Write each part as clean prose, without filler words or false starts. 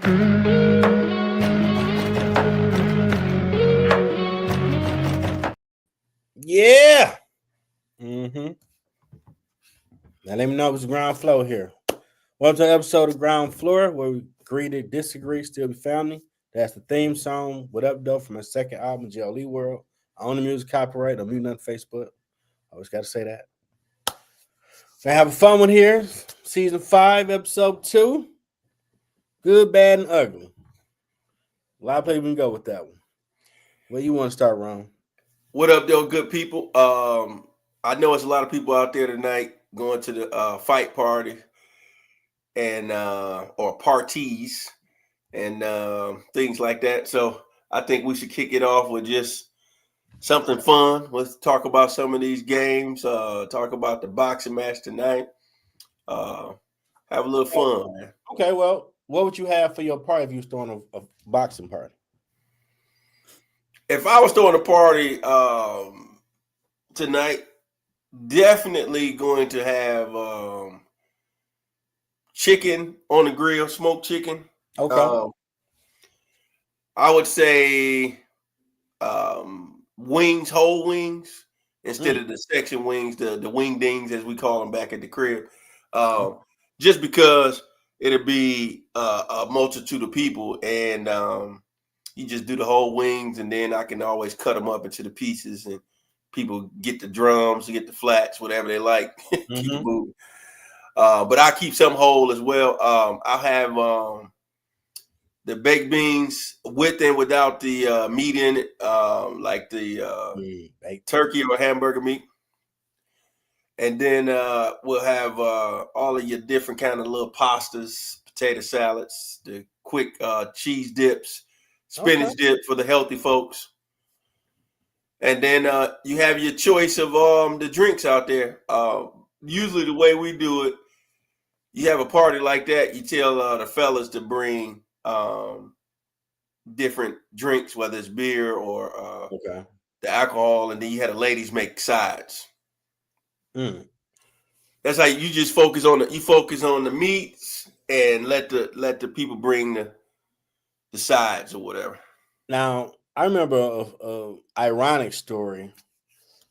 Yeah. Now let me know it's ground floor here. Welcome to an episode of Ground Floor where we agree to disagree, still be family. That's the theme song. What up, though, from my second album, JLE World. I own the music copyright. I'm muting on Facebook. I always got to say that. We're having fun one here. Season 5, episode 2. Good, bad, and ugly. A lot of people can go with that one. Where you want to start, Ron? What up, though, good people? I know it's a lot of people out there tonight going to the fight party and or parties and things like that. So I think we should kick it off with just something fun. Let's talk about some of these games. Talk about the boxing match tonight. Have a little fun, man. Okay, well, what would you have for your party if you was throwing a boxing party? If I was throwing a party tonight, definitely going to have chicken on the grill, smoked chicken. Okay. I would say wings, whole wings, instead of the section wings, the wing dings as we call them back at the crib. Just because it'll be a multitude of people, and you just do the whole wings, and then I can always cut them up into the pieces, and people get the drums, get the flats, whatever they like. Keep it moving. But I keep some whole as well. I'll have the baked beans with and without the meat in it, like the turkey or hamburger meat. And then we'll have all of your different kind of little pastas, potato salads, the quick cheese dips, spinach dip for the healthy folks. And then you have your choice of the drinks out there. Usually the way we do it, you have a party like that, you tell the fellas to bring different drinks, whether it's beer or the alcohol, and then you have the ladies make sides. That's how you just focus on the meats and let the people bring the sides or whatever. Now, I remember a ironic story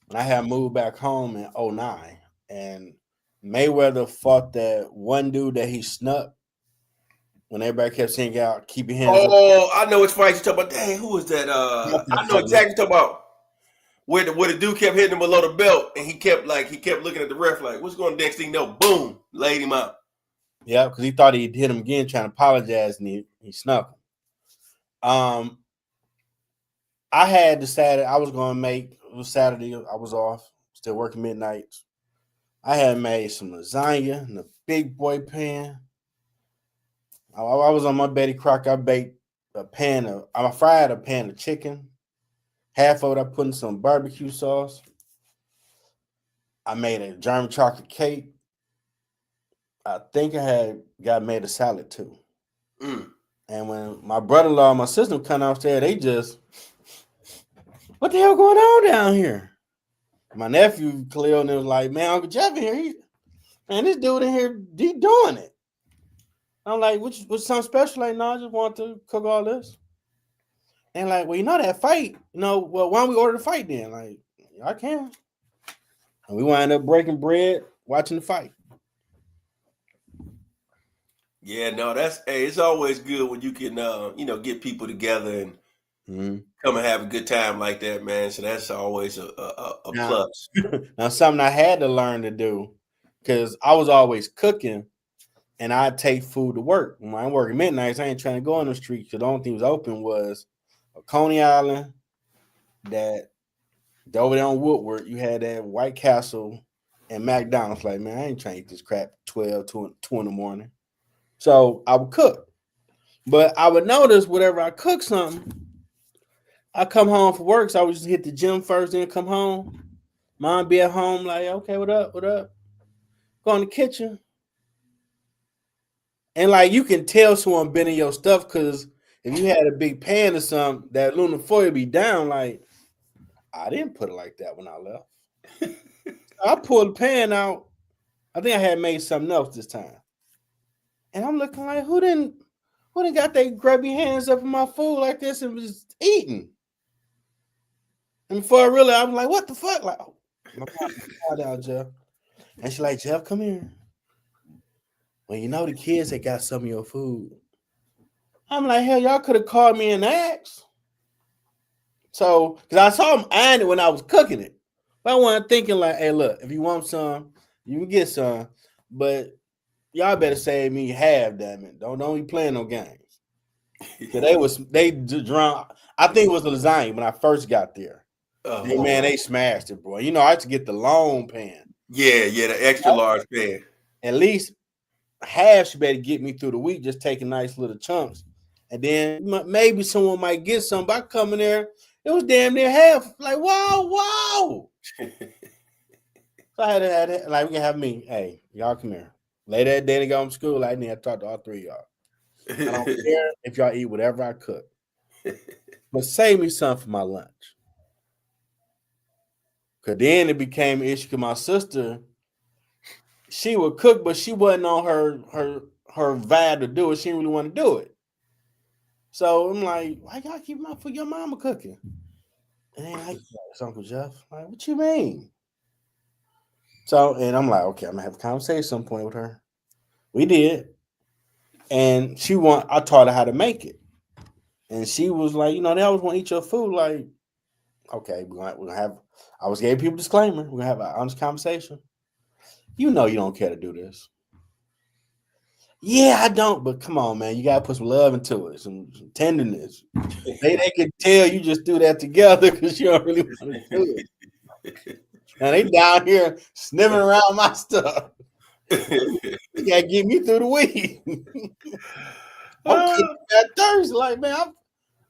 when I had moved back home in 2009, and Mayweather fought that one dude that he snuck when everybody kept saying out, keep your hands up. Oh, I know which fight you're talking about. Dang, who was that? I know exactly what you're talking about. Where the dude kept hitting him below the belt, and he kept looking at the ref like, what's going on? Next thing you know, boom, laid him out. Yeah, because he thought he'd hit him again, trying to apologize, and he snuck him. I had decided I was going to make, it was Saturday, I was off, still working midnights. I had made some lasagna in a big boy pan. I was on my Betty Crocker. I baked I fried a pan of chicken. Half of it I put in some barbecue sauce. I made a German chocolate cake. I think I had made a salad too. And when my brother-in-law and my sister come downstairs, they just, what the hell going on down here? My nephew Khalil and was like, man, Uncle Jeff in here, this dude in here, he doing it. I'm like, what's something special? Like, no, I just want to cook all this. And like, well, you know that fight, well, why don't we order the fight then? Like, I can. And we wind up breaking bread, watching the fight. Yeah, no, it's always good when you can, get people together and come and have a good time like that, man. So that's always a plus. Now, something I had to learn to do, because I was always cooking, and I'd take food to work. When I'm working midnights, I ain't trying to go on the street, because the only thing was open was a Coney Island, that over there on Woodward, you had that White Castle and McDonald's. Like, man, I ain't trying to eat this crap 2 in the morning. So I would cook. But I would notice whenever I cook something, I come home from work, so I would just hit the gym first, then come home. Mom be at home, like, okay, what up? Go in the kitchen. And like, you can tell someone been in your stuff, because if you had a big pan or something, that aluminum foil be down. Like, I didn't put it like that when I left. I pulled the pan out. I think I had made something else this time. And I'm looking like, who Who done got their grubby hands up in my food like this and was eating? And before I realized, I was like, what the fuck? Like, oh, my mom down, Jeff. And she like, Jeff, come here. Well, you know the kids that got some of your food. I'm like, hell, y'all could have called me and asked. So, because I saw them eyeing it when I was cooking it. But I wasn't thinking like, hey, look, if you want some, you can get some. But y'all better save me half, damn it. Don't be playing no games. They drowned. I think it was lasagna when I first got there. Man, they smashed it, bro. You know, I had to get the long pan. Yeah, the extra large pan. At least half should better get me through the week, just taking nice little chunks. And then maybe someone might get some. But I come in there, it was damn near half. Like, whoa. So I had to, like, we can have me. Hey, y'all come here. Later that day, they go home to school. I need to talk to all three of y'all. I don't care if y'all eat whatever I cook. But save me some for my lunch. Because then it became an issue because my sister, she would cook, but she wasn't on her vibe to do it. She didn't really want to do it. So I'm like, why y'all keep for your mama cooking? And then like, it's Uncle Jeff. Like, what you mean? So, and I'm like, okay, I'm gonna have a conversation at some point with her. We did. And I taught her how to make it. And she was like, you know, they always want to eat your food. Like, okay, we're gonna have, I was giving people a disclaimer. We're gonna have an honest conversation. You know you don't care to do this. Yeah, I don't, but come on, man. You gotta put some love into it, some tenderness. They can tell you just do that together because you don't really want to do it. And they down here sniffing around my stuff. You gotta get me through the week. I'm cooking that Thursday. Like, man,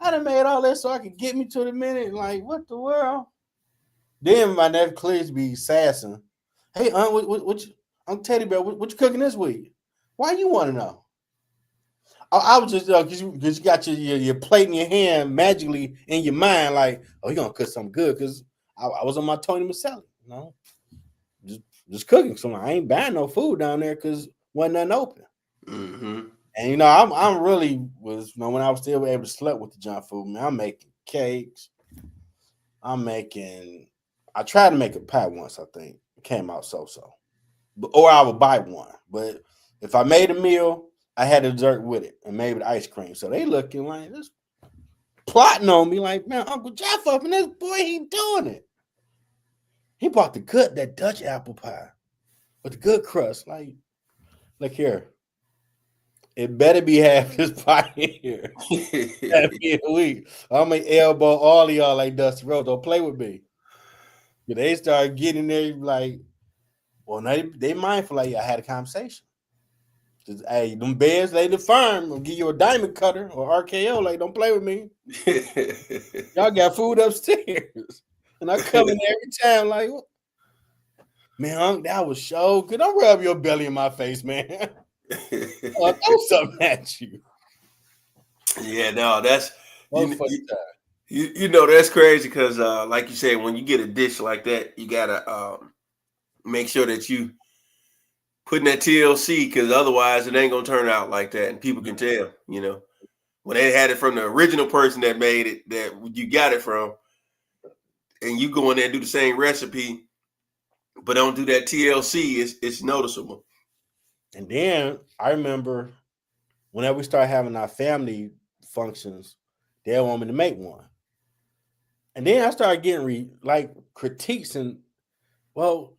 I done made all that so I could get me to the minute. Like, what the world? Then my nephew Clears be sassing. Hey, Aunt, what you, Uncle Teddy Bear, what you cooking this week? Why you want to know? I was just because you got your plate in your hand magically in your mind, like, oh, you gonna cook something good? Because I was on my Tony Maselli, you know, just cooking. So I ain't buying no food down there because wasn't nothing open. Mm-hmm. And you know, I'm really was, you know, when I was still able to sleep with the junk food, man, I'm making cakes. I tried to make a pie once, I think. It came out so. Or I would buy one. But if I made a meal, I had a dessert with it and maybe the ice cream. So they looking like this, plotting on me like, man, Uncle Jeff up and this boy, he doing it. He bought that Dutch apple pie with the good crust. Like, look here. It better be half this pie here. Every week. I'm going to elbow all of y'all like Dusty Rhodes. Don't play with me. But they start getting there like, well, they mindful like I had a conversation. Just, hey, them bears, they the firm. I'll give you a diamond cutter or RKO. Like, don't play with me. Y'all got food upstairs. And I come in every time like, man, that was so good. Don't rub your belly in my face, man. I'll throw something at you. Yeah, no, that's you know that's crazy because like you said, when you get a dish like that, you gotta make sure that you putting that TLC because otherwise it ain't gonna turn out like that, and people can tell. You know, when they had it from the original person that made it, that you got it from, and you go in there and do the same recipe, but don't do that TLC, it's noticeable. And then I remember whenever we started having our family functions, they want me to make one. And then I started getting critiques and, well,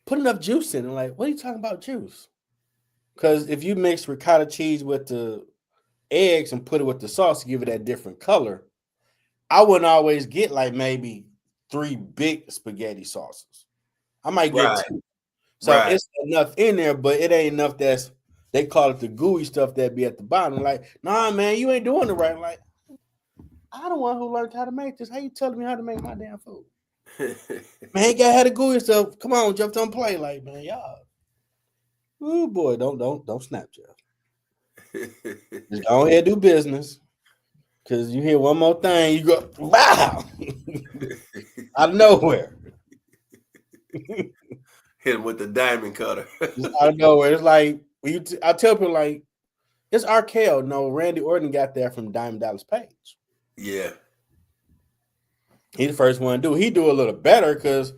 put enough juice in it. Like, what are you talking about juice? Because if you mix ricotta cheese with the eggs and put it with the sauce to give it that different color, I wouldn't always get like maybe 3 big spaghetti sauces. I might get 2. So it's enough in there, but it ain't enough they call it the gooey stuff that be at the bottom. Like, nah, man, you ain't doing it right. Like, I the one who learned how to make this. How you telling me how to make my damn food? Man, you gotta have the gooey stuff. Come on, Jeff, don't play. Like, man, y'all. Oh boy, don't snap, Jeff. Just go ahead and do business. Cause you hear one more thing, you go, wow. Out of nowhere. Hit him with the diamond cutter. Just out of nowhere. It's like I tell people like It's RKO. No, Randy Orton got that from Diamond Dallas Page. Yeah. He the first one to do it. He do a little better because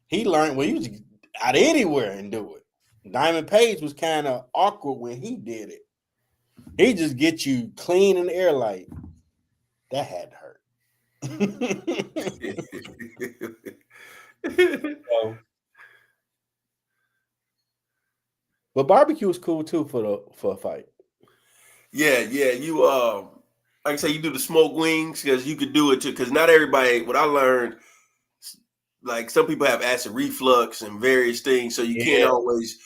he learned you just out anywhere and do it. Diamond Page was kind of awkward when he did it. He just get you clean in the air like that had to hurt. So, but barbecue is cool too for a fight. Yeah. You like I say, you do the smoked wings because you could do it too. Because not everybody. What I learned, like some people have acid reflux and various things, so you can't always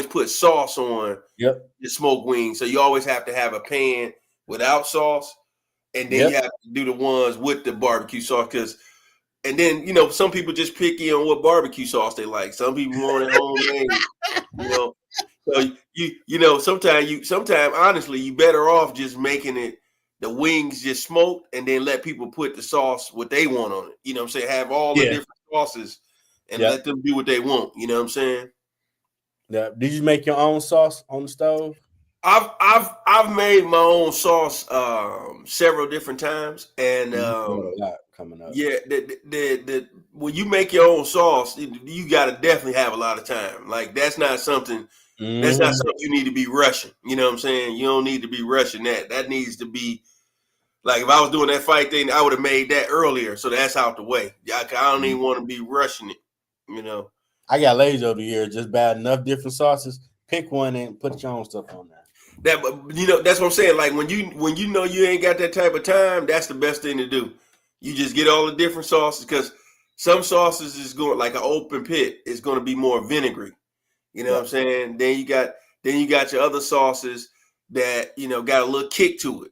put sauce on your smoked wings. So you always have to have a pan without sauce, and then you have to do the ones with the barbecue sauce. And then some people just picky on what barbecue sauce they like. Some people want it homemade. So sometimes honestly you better off just making it the wings just smoked and then let people put the sauce what they want on it. You know what I'm saying? Have all the different sauces and let them do what they want. You know what I'm saying? Yeah. Did you make your own sauce on the stove? I've made my own sauce several different times, and a lot coming up. Yeah, when you make your own sauce, you got to definitely have a lot of time. Like that's not something you need to be rushing. You know what I'm saying? You don't need to be rushing that. That needs to be like if I was doing that fight thing, I would have made that earlier, so that's out the way. I don't even want to be rushing it. I got lazy over the years, just bad enough different sauces. Pick one and put your own stuff on there. That's what I'm saying. Like when you know you ain't got that type of time, that's the best thing to do. You just get all the different sauces because some sauces is going like an open pit. It's going to be more vinegary. You know what I'm saying? Then you got your other sauces that got a little kick to it.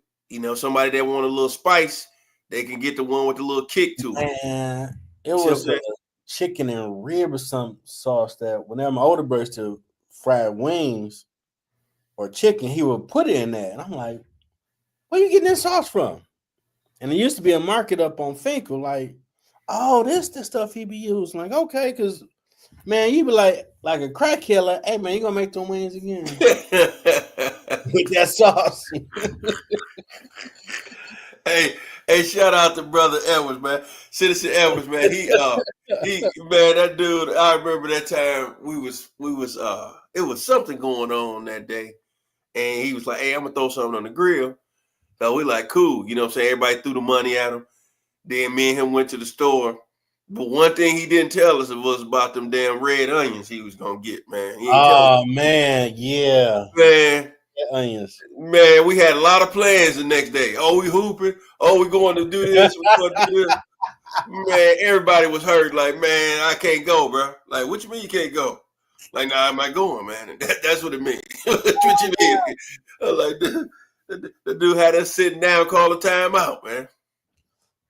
Somebody that want a little spice, they can get the one with a little kick to it. Man, it was a chicken and rib or some sauce that whenever my older brother to fried wings or chicken, he would put it in there. And I'm like, where you getting this sauce from? And there used to be a market up on Finkel, like, oh, this the stuff he be using. Like, okay, because man, you be like a crack killer. Hey man, you gonna make them wings again with that sauce. Hey, shout out to brother Edwards, man. Citizen Edwards, man. He man, that dude, I remember that time it was something going on that day. And he was like, hey, I'm gonna throw something on the grill. So we like, cool. You know what I'm saying? Everybody threw the money at him. Then me and him went to the store. But one thing he didn't tell us was about them damn red onions he was gonna get, man. Man, yeah. Man. Onions. Man, we had a lot of plans the next day. Oh, we hooping. Oh, we going to do this. We going to do this. Man, everybody was hurt. Like, man, I can't go, bro. Like, what you mean you can't go? Like, nah, I'm not going, man. That's what it means. What you mean? Like, the dude had us sitting down, call a timeout, man.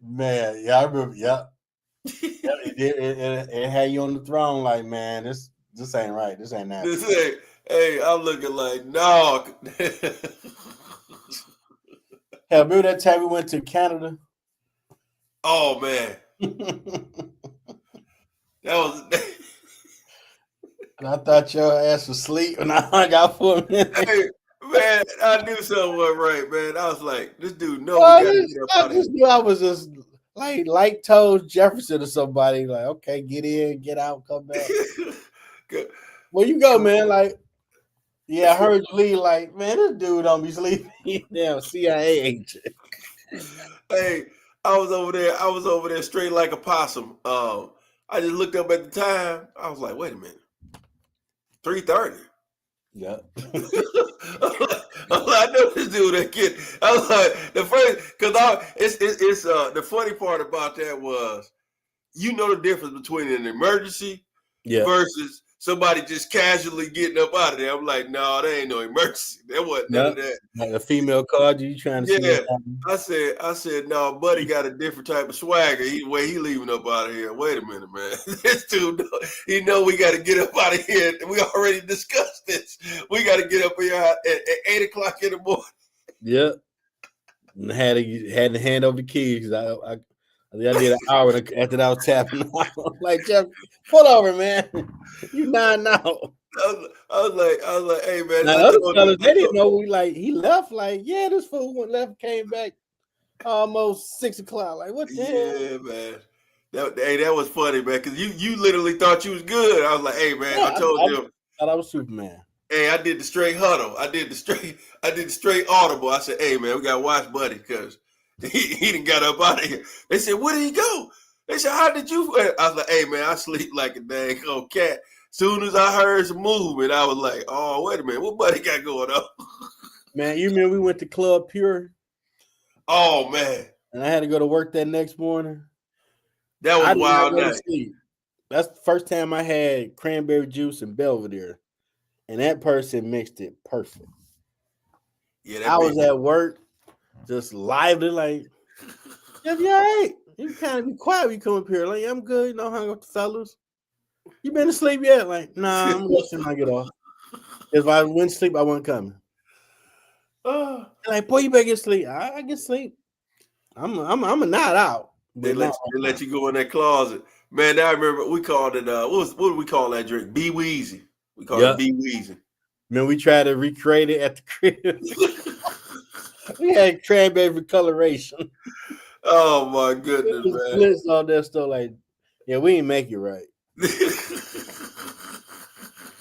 Man, yeah, I remember. Yeah, it had you on the throne. Like, man, this ain't right. This ain't that. Hey, I'm looking like, no. Hell, remember that time we went to Canada? Oh man, that was. And I thought your ass was asleep, and I hung out for a minute. Hey, man, I knew something wasn't right, man. I was like, this dude knows we gotta get up out of here. Knew I was just like told Jefferson or somebody, like, okay, get in, get out, come back. Where you go, man? Like, yeah, I heard you leave. Like, man, this dude don't be sleeping. Damn CIA agent. Hey, I was over there straight like a possum. I just looked up at the time. I was like, wait a minute. 3:30. Yeah. I know this dude that kid. I was like, the funny part about that was, the difference between an emergency versus somebody just casually getting up out of there. I'm like, no, there ain't no emergency. There wasn't none of that. Like a female called you trying to see I said, no, buddy got a different type of swagger. He leaving up out of here. Wait a minute, man. This dude, we got to get up out of here. We already discussed this. We got to get up here at 8:00 in the morning. Yep. And had to hand over the keys. I I did an hour after that I was tapping out. Like, Jeff, pull over, man. You 9 now. I was like, hey man. Now other fellas, they didn't know he left. Like, yeah, this fool went left, came back almost 6 o'clock. Like, what the hell? Yeah, man. That was funny, man, because you literally thought you was good. I was like, hey man, Yeah, I told them. Thought I was Superman. Hey, I did the straight huddle. I did the straight audible. I said, hey man, we gotta watch Buddy because he done got up out of here. They said, where did he go? They said, how did you? I was like, hey man, I sleep like a dang old cat. Soon as I heard some movement, I was like, oh, wait a minute, what Buddy got going on? Man, you remember we went to Club Pure? Oh man. And I had to go to work that next morning. That was wild night. That's the first time I had cranberry juice and Belvedere. And that person mixed it perfect. Yeah, I was at work, just lively, like, Jeff, you all right? You kind of be quiet when you come up here. Like, I'm good, hung up with the fellas. You been asleep yet? Like, nah, I'm listening when I get off. If I went to sleep, I wasn't coming. Like, boy, you better get sleep. I get sleep. I'm a not out. They let you go in that closet. Man, I remember we called it what do we call that drink? Be Weezy. We call it Be Weezy. Man, we tried to recreate it at the crib. We had cranberry coloration. Oh my goodness, man. Splits all that stuff. Like, yeah, we didn't make it right.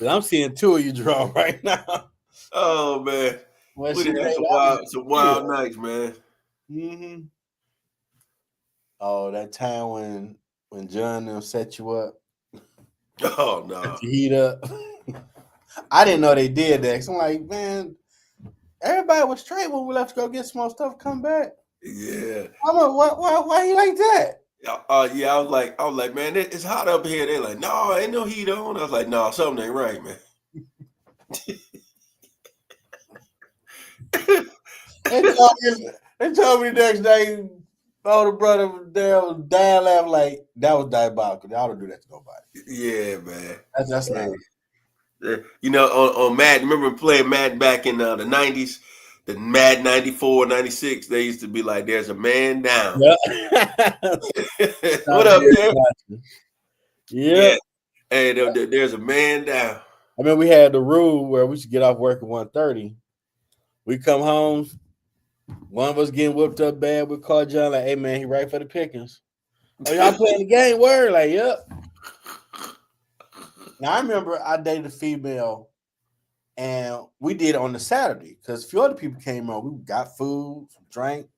I'm seeing 2 of you draw right now. Oh man. We had some wild nights, man. Mm-hmm. Oh, that time when John set you up. Oh no. Heat up. I didn't know they did that. So I'm like, man, everybody was straight when we left to go get some more stuff, come back. Yeah. I'm like, why you like that? Yeah, I was like, man, it's hot up here. They're like, no, ain't no heat on. I was like, no, something ain't right, man. They told me the next day, older brother there was dying laughing like that was diabolical. I don't do that to nobody. Yeah, man. That's not. On Madden, remember playing Madden back in the 90s? The Madden 94, 96, they used to be like, there's a man down. Yeah. What up, man? Yeah. Hey, there's a man down. I mean, we had the rule where we should get off work at 1:30. We come home, one of us getting whipped up bad. We call John like, hey, man, he right for the pickings. Oh, y'all playing the game? Word? Like, yep. Now, I remember I dated a female, and we did it on the Saturday because a few other people came on. We got food, drank,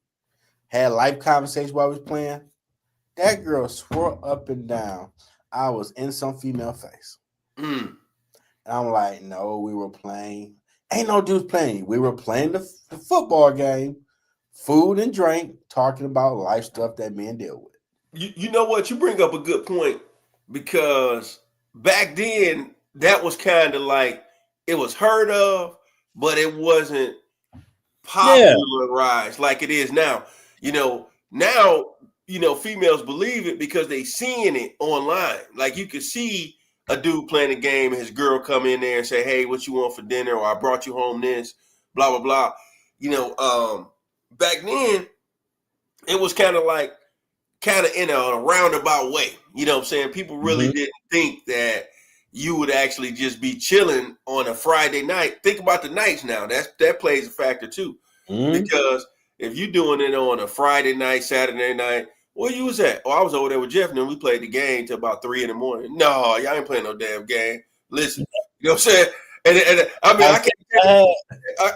had life conversation while we was playing. That girl swore up and down I was in some female face. And I'm like, no, we were playing. Ain't no dudes playing. We were playing the football game, food and drink, talking about life stuff that men deal with. You know what? You bring up a good point because back then that was kind of like it was heard of, but it wasn't popularized like it is now. Now, females believe it because they seeing it online. Like you could see a dude playing a game and his girl come in there and say, hey, what you want for dinner? Or I brought you home this, blah, blah, blah. Back then, it was kind of in a roundabout way. You know what I'm saying? People really didn't think that you would actually just be chilling on a Friday night. Think about the nights now. That plays a factor too. Because if you're doing it on a Friday night, Saturday night, where you was at? Oh, I was over there with Jeff, and then we played the game till about 3 a.m. No, y'all ain't playing no damn game. Listen, you know what I'm saying? And I mean,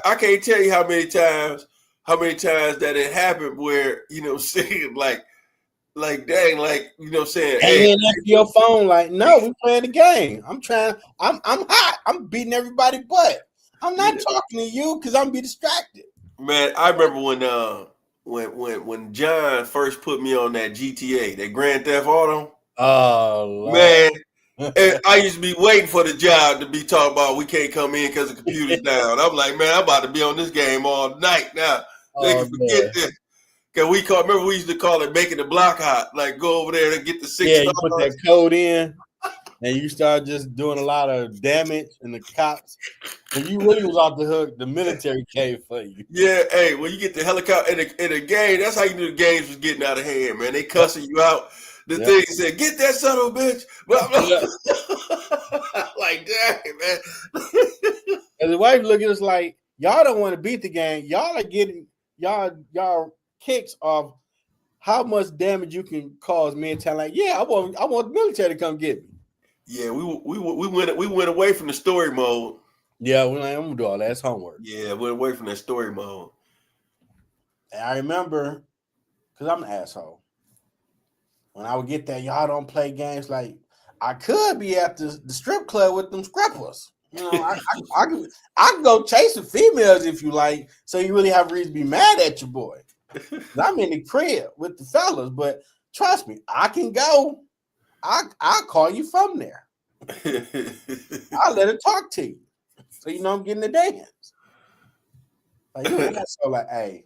I can't tell you how many times that it happened where saying like dang, like you know what I'm saying? Hey, after your phone, like no, we playing the game. I'm hot. I'm beating everybody butt. I'm not talking to you because I'm be distracted. Man, I remember when John first put me on that GTA, that Grand Theft Auto. Oh, Lord. Man, and I used to be waiting for the job to be talking about we can't come in because the computer's down. I'm like, man, I'm about to be on this game all night now. They can forget this. Cause we used to call it making the block hot. Like go over there and get the 6 stars. You put that code in. and you start just doing a lot of damage, and the cops, when you really was off the hook, the military came for you. Yeah, hey, when you get the helicopter in a game, that's how you knew the games was getting out of hand, man. They cussing you out. The thing said, "Get that son of a bitch." Blah, blah. Like, dang, man. And the wife look at us like, y'all don't want to beat the game. Y'all are getting y'all kicks off how much damage you can cause me and tell like, yeah, I want the military to come get me. Yeah, we went away from the story mode. Yeah, we're like, I'm gonna do all that. It's homework. Yeah, went away from that story mode. And I remember, because I'm an asshole, when I would get that, y'all don't play games, like I could be at the strip club with them scrappers. You know, I can go chase the females if you like, so you really have reason to be mad at your boy. I'm in the crib with the fellas, but trust me, I can go. I'll call you from there. I'll let her talk to you. So you know I'm getting the dance. Like, so like, hey,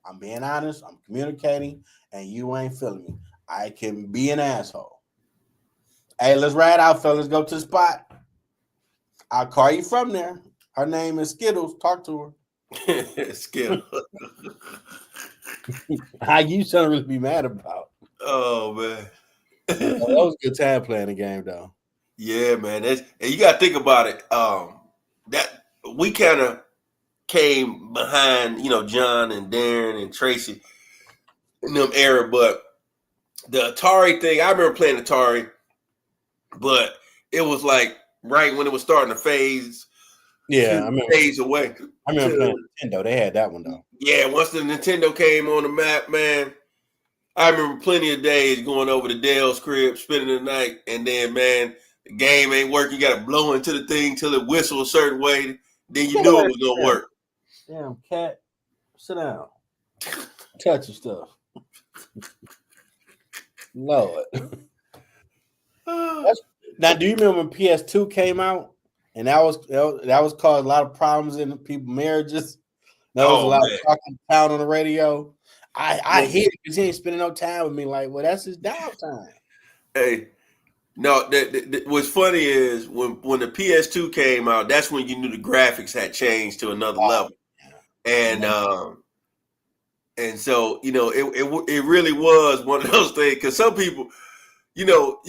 I'm being honest, I'm communicating, and you ain't feeling me. I can be an asshole. Hey, let's ride out, fellas. Go to the spot. I'll call you from there. Her name is Skittles. Talk to her. Skittles. How you something really be mad about? Oh man. That was a good time playing the game though. Yeah, man. And you gotta think about it. That we kind of came behind, John and Darren and Tracy in them era, but the Atari thing, I remember playing Atari, but it was like right when it was starting to phase. Yeah, I remember phase away. I remember playing Nintendo. They had that one though. Yeah, once the Nintendo came on the map, man, I remember plenty of days going over to Dale's crib, spending the night, and then, man, the game ain't working. You got to blow into the thing till it whistles a certain way. Then you knew it was going to work. Damn, cat. Sit down. Touch your stuff. Lord. Now, do you remember when PS2 came out? And that was caused a lot of problems in people's marriages. There was a lot of talking town on the radio. I hate it because he ain't spending no time with me. Like, well, that's his downtime. Hey, no, what's funny is when the PS2 came out, that's when you knew the graphics had changed to another level. And so, it really was one of those things. Because some people, you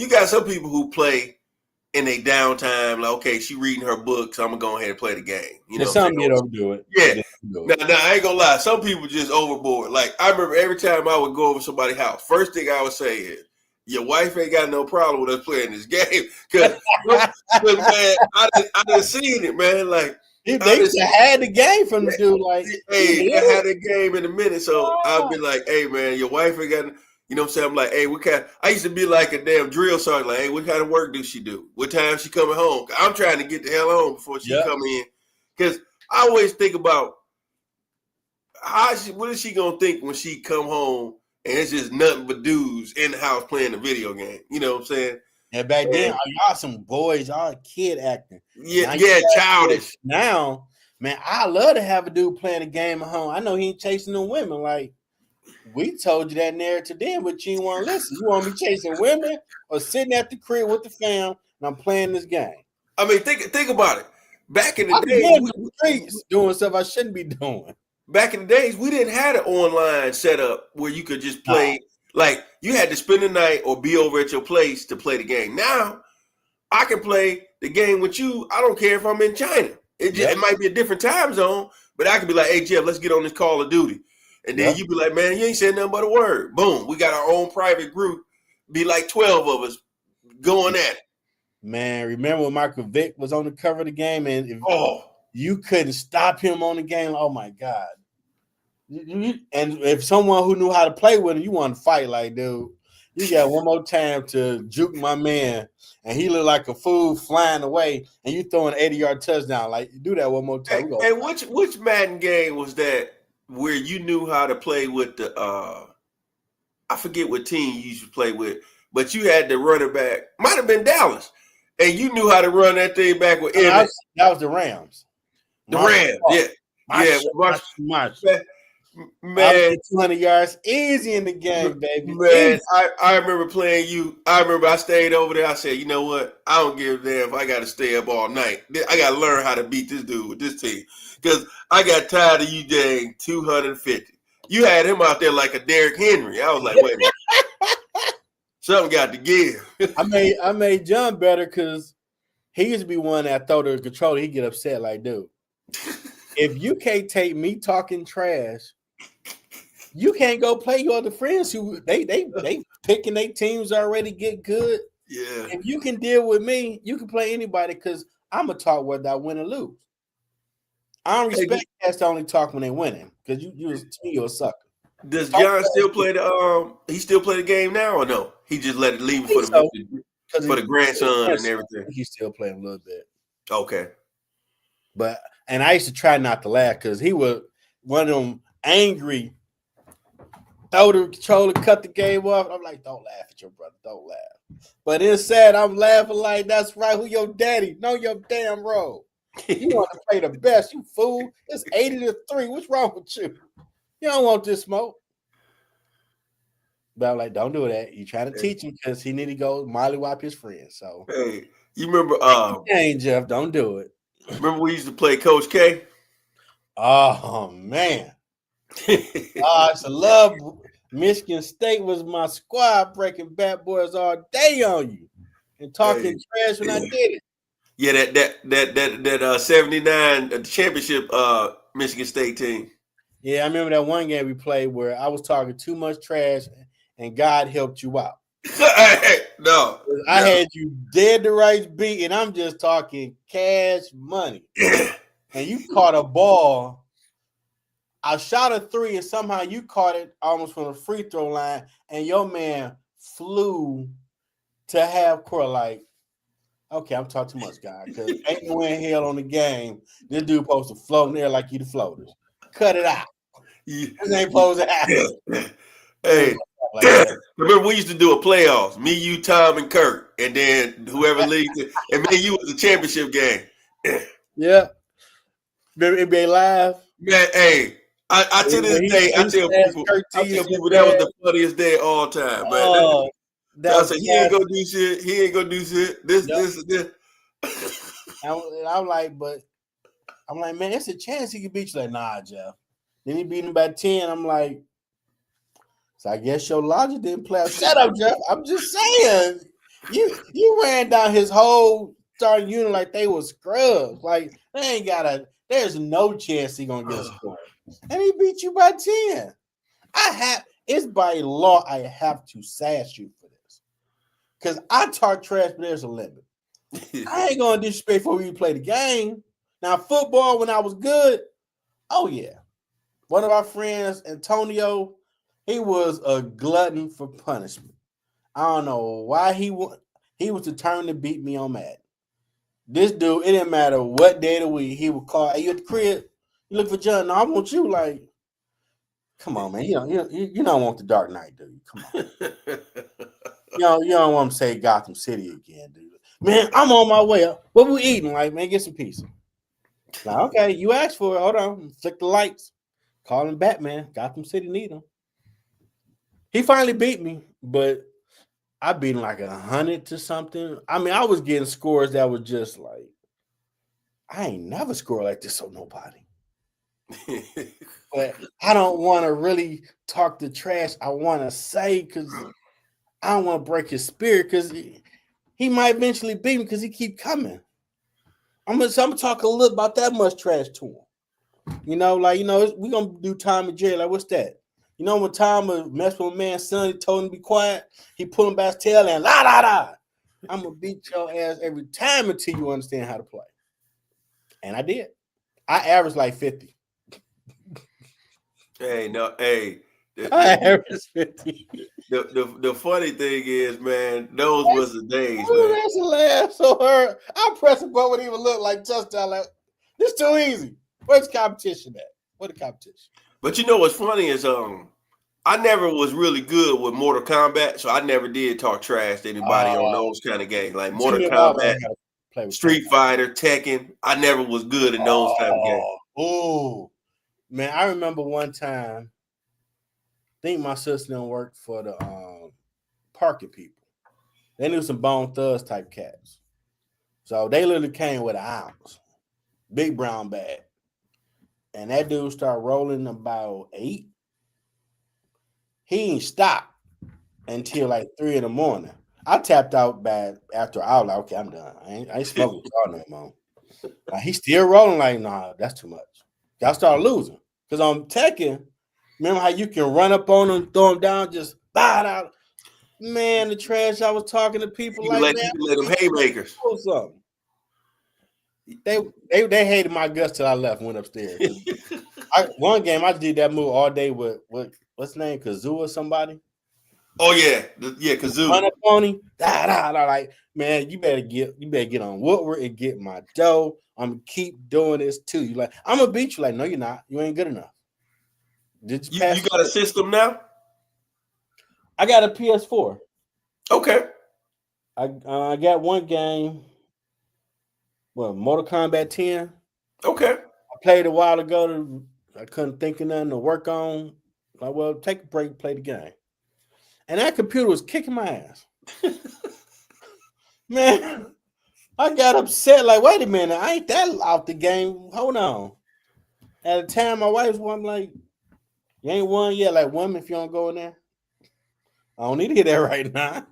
got some people who play in a downtime, like, okay, she reading her book, so I'm gonna go ahead and play the game. Some get overdo it. Yeah. Now, I ain't gonna lie. Some people just overboard. Like, I remember every time I would go over somebody's house, first thing I would say is, your wife ain't got no problem with us playing this game. Because, man, I done seen it, man. Like, they had the game from the dude. Like, hey, I had a game in a minute, so I'd be like, hey, man, your wife ain't got. You know what I'm saying? I'm like, hey, I used to be like a damn drill sergeant. Like, hey, what kind of work does she do? What time she coming home? I'm trying to get the hell home before she come in. Because I always think about what is she gonna think when she come home and it's just nothing but dudes in the house playing a video game? You know what I'm saying? And back then, y'all some boys, y'all kid acting. Yeah, childish. Now, man, I love to have a dude playing a game at home. I know he ain't chasing them women. Like, we told you that narrative then, but you didn't want to listen. You want me chasing women or sitting at the crib with the fam and I'm playing this game? I mean, think about it. Back in the days, doing stuff I shouldn't be doing. Back in the days, we didn't have an online setup where you could just play. Like, you had to spend the night or be over at your place to play the game. Now, I can play the game with you. I don't care if I'm in China. It might be a different time zone, but I can be like, hey, Jeff, let's get on this Call of Duty. And then you be like, man, you ain't saying nothing but a word. Boom. We got our own private group. Be like 12 of us going at it. Man, remember when Michael Vick was on the cover of the game and you couldn't stop him on the game? Oh, my God. And if someone who knew how to play with him, you want to fight like, dude, you got one more time to juke my man. And he looked like a fool flying away. And you throwing an 80-yard touchdown. Like, do that one more time. Hey, which Madden game was that? Where you knew how to play with the I forget what team you used to play with, but you had the running back. Might have been Dallas. And you knew how to run that thing back with that was the Rams. The Rams, yeah. March. Man, 200 yards easy in the game, baby. man, Easy. I remember playing you. I remember I stayed over there. I said, you know what? I don't give a damn if I got to stay up all night. I got to learn how to beat this dude with this team because I got tired of you dang 250. You had him out there like a Derrick Henry. I was like, wait a minute. Something got to give. I made John better because he used to be one that throw the controller. He get upset like, dude, if you can't take me talking trash, you can't go play your other friends who they picking their teams already get good. Yeah. If you can deal with me, you can play anybody because I'm gonna talk whether I win or lose. I don't respect cats to only talk when they winning because you're a sucker. Does John still play the he still play the game now or no? He just let it leave for the grandson and everything. He's still playing a little bit. Okay. And I used to try not to laugh because he was one of them angry, throw the controller, cut the game off. I'm like, don't laugh at your brother. Don't laugh. But inside, I'm laughing like, that's right. Who your daddy? Know your damn role. You want to play the best, you fool. It's 80-3. What's wrong with you? You don't want this smoke. But I'm like, don't do that. You trying to teach him because he need to go mollywop his friends. So hey, you remember hey, Jeff, don't do it. Remember we used to play Coach K? Oh man. I used to love Michigan State was my squad, breaking bad boys all day on you and talking trash when I did it. Yeah, that 79 championship Michigan State team. Yeah, I remember that one game we played where I was talking too much trash and God helped you out. No. I had you dead to rights beat, and I'm just talking cash money. And you caught a ball. I shot a 3, and somehow you caught it almost from the free throw line, and your man flew to half court like, okay, I'm talking too much, guy, because ain't no way in hell on the game this dude supposed to float in there like you the floaters. Cut it out. This ain't supposed to happen. Hey, like remember we used to do a playoffs, me, you, Tom, and Kurt, and then whoever leads it, and me and you was the championship game. Yeah. Remember NBA Live? Man, hey, I to this day, I tell people that was the funniest day of all time, man. I said, he ain't gonna do shit. He ain't gonna do shit. This. I'm like, man, it's a chance he could beat you. Like, nah, Jeff. Then he beat him by 10. I'm like, so I guess your logic didn't play out. Shut up, Jeff. I'm just saying. You ran down his whole starting unit like they was scrubs. Like, there's no chance he gonna get a score. And he beat you by 10. It's by law I have to sass you for this. Because I talk trash, but there's a limit. I ain't gonna disrespect before we play the game. Now, football, when I was good, oh yeah. One of our friends, Antonio, he was a glutton for punishment. I don't know why he was determined to beat me on Madden. This dude, it didn't matter what day of the week, he would call, hey, you at the crib? You look for John? No, I want you. Like, come on, man. You don't want the Dark Knight, do you? Come on. You don't want to say Gotham City again, dude. Man, I'm on my way up. What we eating? Like, man, get some pizza. Like, okay, you asked for it. Hold on. Flick the lights. Call him Batman. Gotham City need him. He finally beat me, but I beat him like 100 to something. I mean, I was getting scores that was just like, I ain't never scored like this on nobody. But I don't want to really talk the trash I want to say because I don't want to break his spirit because he might eventually beat me because he keep coming. I'm gonna talk a little about that much trash to him. We're going to do Tom and Jerry. Like, what's that? You know when Tom would mess with a man's son, he told him to be quiet. He pulled him by his tail and la la la. I'm gonna beat your ass every time until you understand how to play. And I did. I averaged like 50. I averaged 50. The funny thing is, man, those was the days, man. That's a laugh. So I press a button would even look like touchdown. Like, this too easy. Where's the competition at? What the competition? But you know what's funny is I never was really good with Mortal Kombat, so I never did talk trash to anybody on those kind of games. Like Mortal Kombat, Street Fighter, Tekken. I never was good in those type of games. Oh, Man, I remember one time. I think my sister done worked for the parking people. They knew some Bone Thugs type cats, so they literally came with an ounce, big brown bag, and that dude started rolling about 8. He ain't stopped until like 3 in the morning. I tapped out bad after an hour. Like, okay, I'm done. I ain't smoking with y'all no more. Like, he's still rolling. Like, nah, that's too much. Y'all start losing because on Tekken, remember how you can run up on them, throw them down, just bow out. Man, the trash. I was talking to people You like, let man, them haymakers. Something. They hated my guts till I left and went upstairs. One game I did that move all day with what's his name, Kazoo or somebody. Oh yeah, Kazoo. Run up on him, like, man, you better get on Woodward and get my dough. I'm gonna keep doing this too. You like, I'm gonna beat you. Like, no, you're not. You ain't good enough. Did you pass? You got a system now? I got a PS4. Okay. I got one game. Well, Mortal Kombat 10. Okay. I played a while ago. I couldn't think of nothing to work on. Like, well, take a break, play the game. And that computer was kicking my ass. Man, I got upset. Like, wait a minute, I ain't that out the game. Hold on. At the time, my wife was like, you ain't won yet. Like, woman, if you don't go in there. I don't need to hear that right now.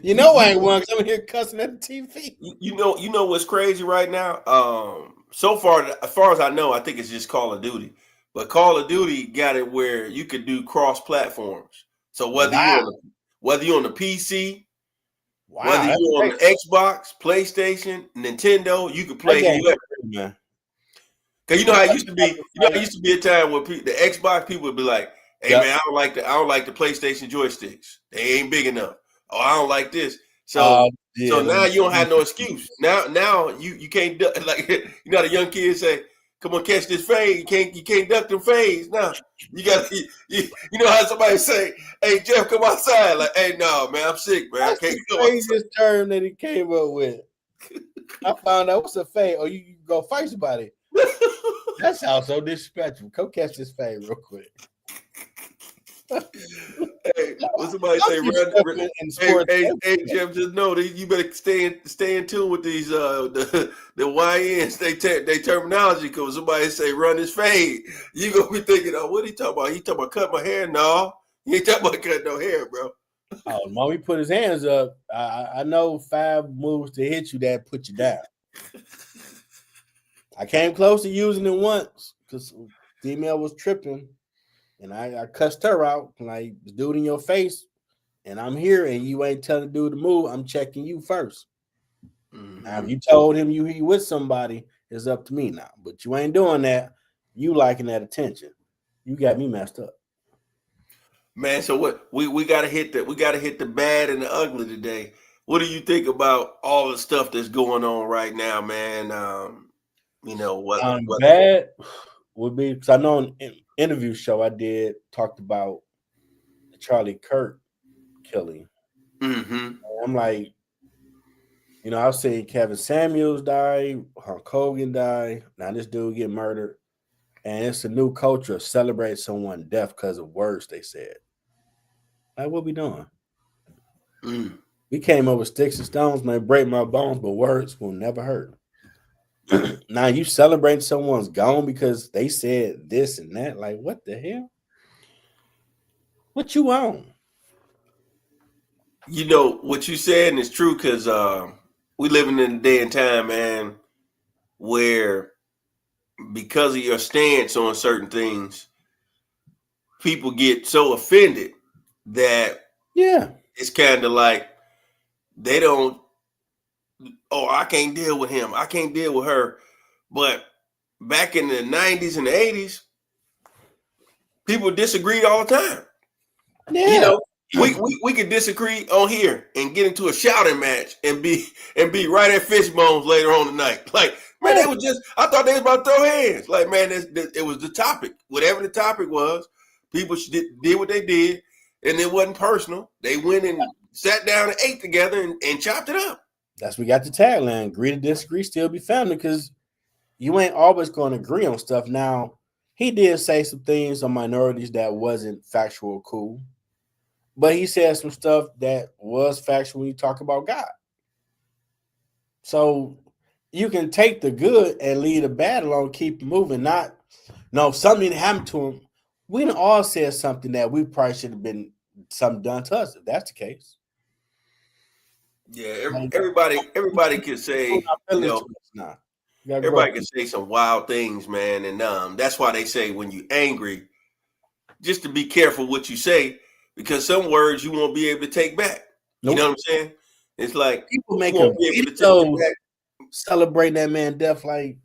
You know I ain't won because I'm here cussing at the TV. You know what's crazy right now? So far, as far as I know, I think it's just Call of Duty. But Call of Duty got it where you could do cross platforms. So whether you're on the PC, whether you're on the Xbox, PlayStation, Nintendo, you could play whoever. Man. Cause you know how it used to be. You know, it used to be a time where the Xbox people would be like, "Hey man, I don't like the PlayStation joysticks. They ain't big enough. Oh, I don't like this." So now you don't have no excuse. Now you can't like you know the young kids say, "Come on, catch this fade." You can't duck them fades. Now you got you know how somebody say, "Hey Jeff, come outside." Like, "Hey, no man, I'm sick, man. That's I can't the craziest term that he came up with. I found out what's a fade. Oh, you go fight somebody. That sounds so disrespectful. Come catch this fade real quick. Hey, when somebody say hey, Jeff, just know that you better stay in tune with these the YNs, they terminology, because somebody say run this fade. You gonna be thinking, oh, what he talking about? He talking about cut my hair? No, he ain't talking about cut no hair, bro. Oh, mommy put his hands up. I know 5 moves to hit you that put you down. I came close to using it once because female was tripping, and I cussed her out like, dude in your face, and I'm here, and you ain't telling the dude to move. I'm checking you first. Mm-hmm. Now, if you told him he with somebody, it's up to me now. But you ain't doing that. You liking that attention. You got me messed up. Man, so what we gotta hit the bad and the ugly today. What do you think about all the stuff that's going on right now, man? You know what bad would be, because I know an interview show I did talked about the Charlie Kirk killing. Mm-hmm. I'm like, you know, I've seen Kevin Samuels die, Hulk Hogan die. Now this dude get murdered, and it's a new culture of celebrate someone's death because of words they said. Like, what we doing? We came up with sticks and stones, man, break my bones, but words will never hurt. Now you celebrate someone's gone because they said this and that. Like, what the hell? What you on? You know what you saying is true, because we living in a day and time, man, where because of your stance on certain things, people get so offended that it's kind of like they don't. Oh, I can't deal with him. I can't deal with her. But back in the 90s and the 80s, people disagreed all the time. Yeah. You know, we could disagree on here and get into a shouting match and be right at Fishbones later on tonight. Like, man, they was just, I thought they was about to throw hands. Like, man, it was the topic. Whatever the topic was, people did what they did, and it wasn't personal. They went and sat down and ate together and chopped it up. That's we got the tagline: agree to disagree, still be family, because you ain't always going to agree on stuff. Now, he did say some things on minorities that wasn't factual cool, but he said some stuff that was factual when you talk about God. So you can take the good and leave the bad alone, keep moving. Not, no, something happened to him. We done all said something that we probably should have been something done to us. If that's the case, Yeah, like, everybody can say, now. You gotta grow everybody up. can say some wild things, man, and that's why they say when you're angry, just to be careful what you say, because some words you won't be able to take back. You Nope. know what I'm saying? It's like People you making won't be able to take it videos back. celebrating that man death. Like,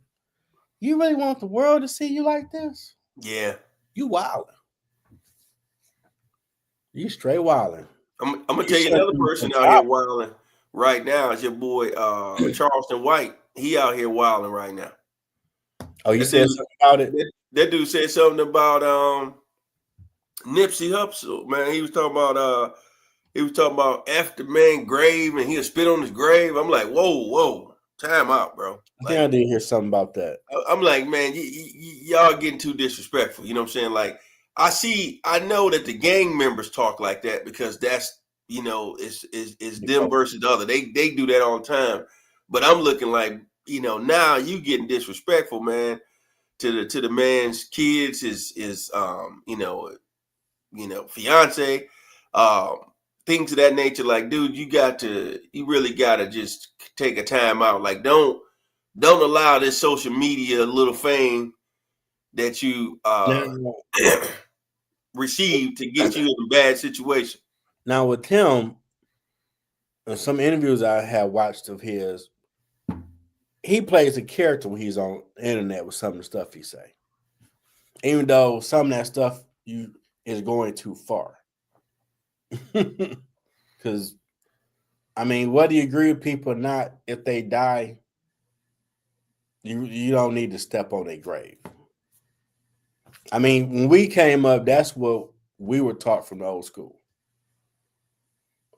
you really want the world to see you like this? Yeah, You wilding. You straight wilding. I'm gonna tell you another person out here wilding right now is your boy Charleston White. He out here wilding right now. Oh, you said something about it? That dude said something about Nipsey Hussle, man. He was talking about F the man grave and he'll spit on his grave. I'm like, whoa, time out, bro. I think I did hear something about that. I'm like, man, y'all getting too disrespectful. You know what I'm saying? Like, I know that the gang members talk like that because that's, it's them versus the other. They do that all the time. But I'm looking like, now you getting disrespectful, man, to the man's kids, his fiance, things of that nature. Like, dude, you really gotta just take a time out. Like, don't allow this social media little fame that you receive to get you in a bad situation. Now with him, in some interviews I have watched of his, he plays a character when he's on the internet with some of the stuff he say. Even though some of that stuff is going too far. Because, I mean, whether you agree with people or not, if they die, you don't need to step on their grave. I mean, when we came up, that's what we were taught from the old school.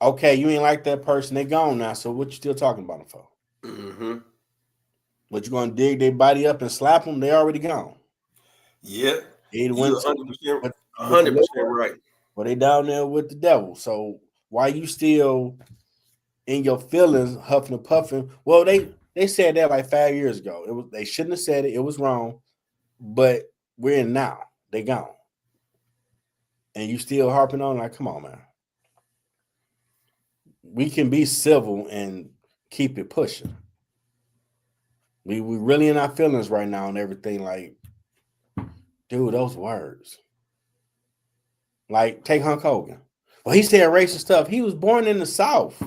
Okay, you ain't like that person, they gone now, so what you still talking about them for? Mm-hmm. But you going to dig their body up and slap them, they already gone. Yeah. You're 100% right. Well, they down there with the devil. So why you still in your feelings, huffing and puffing? Well, they said that like 5 years ago. They shouldn't have said it. It was wrong. But we're in now. They gone. And you still harping on? Like, come on, man. We can be civil and keep it pushing. We really in our feelings right now and everything. Like, dude, those words. Like, take Hulk Hogan. Well, he said racist stuff. He was born in the South.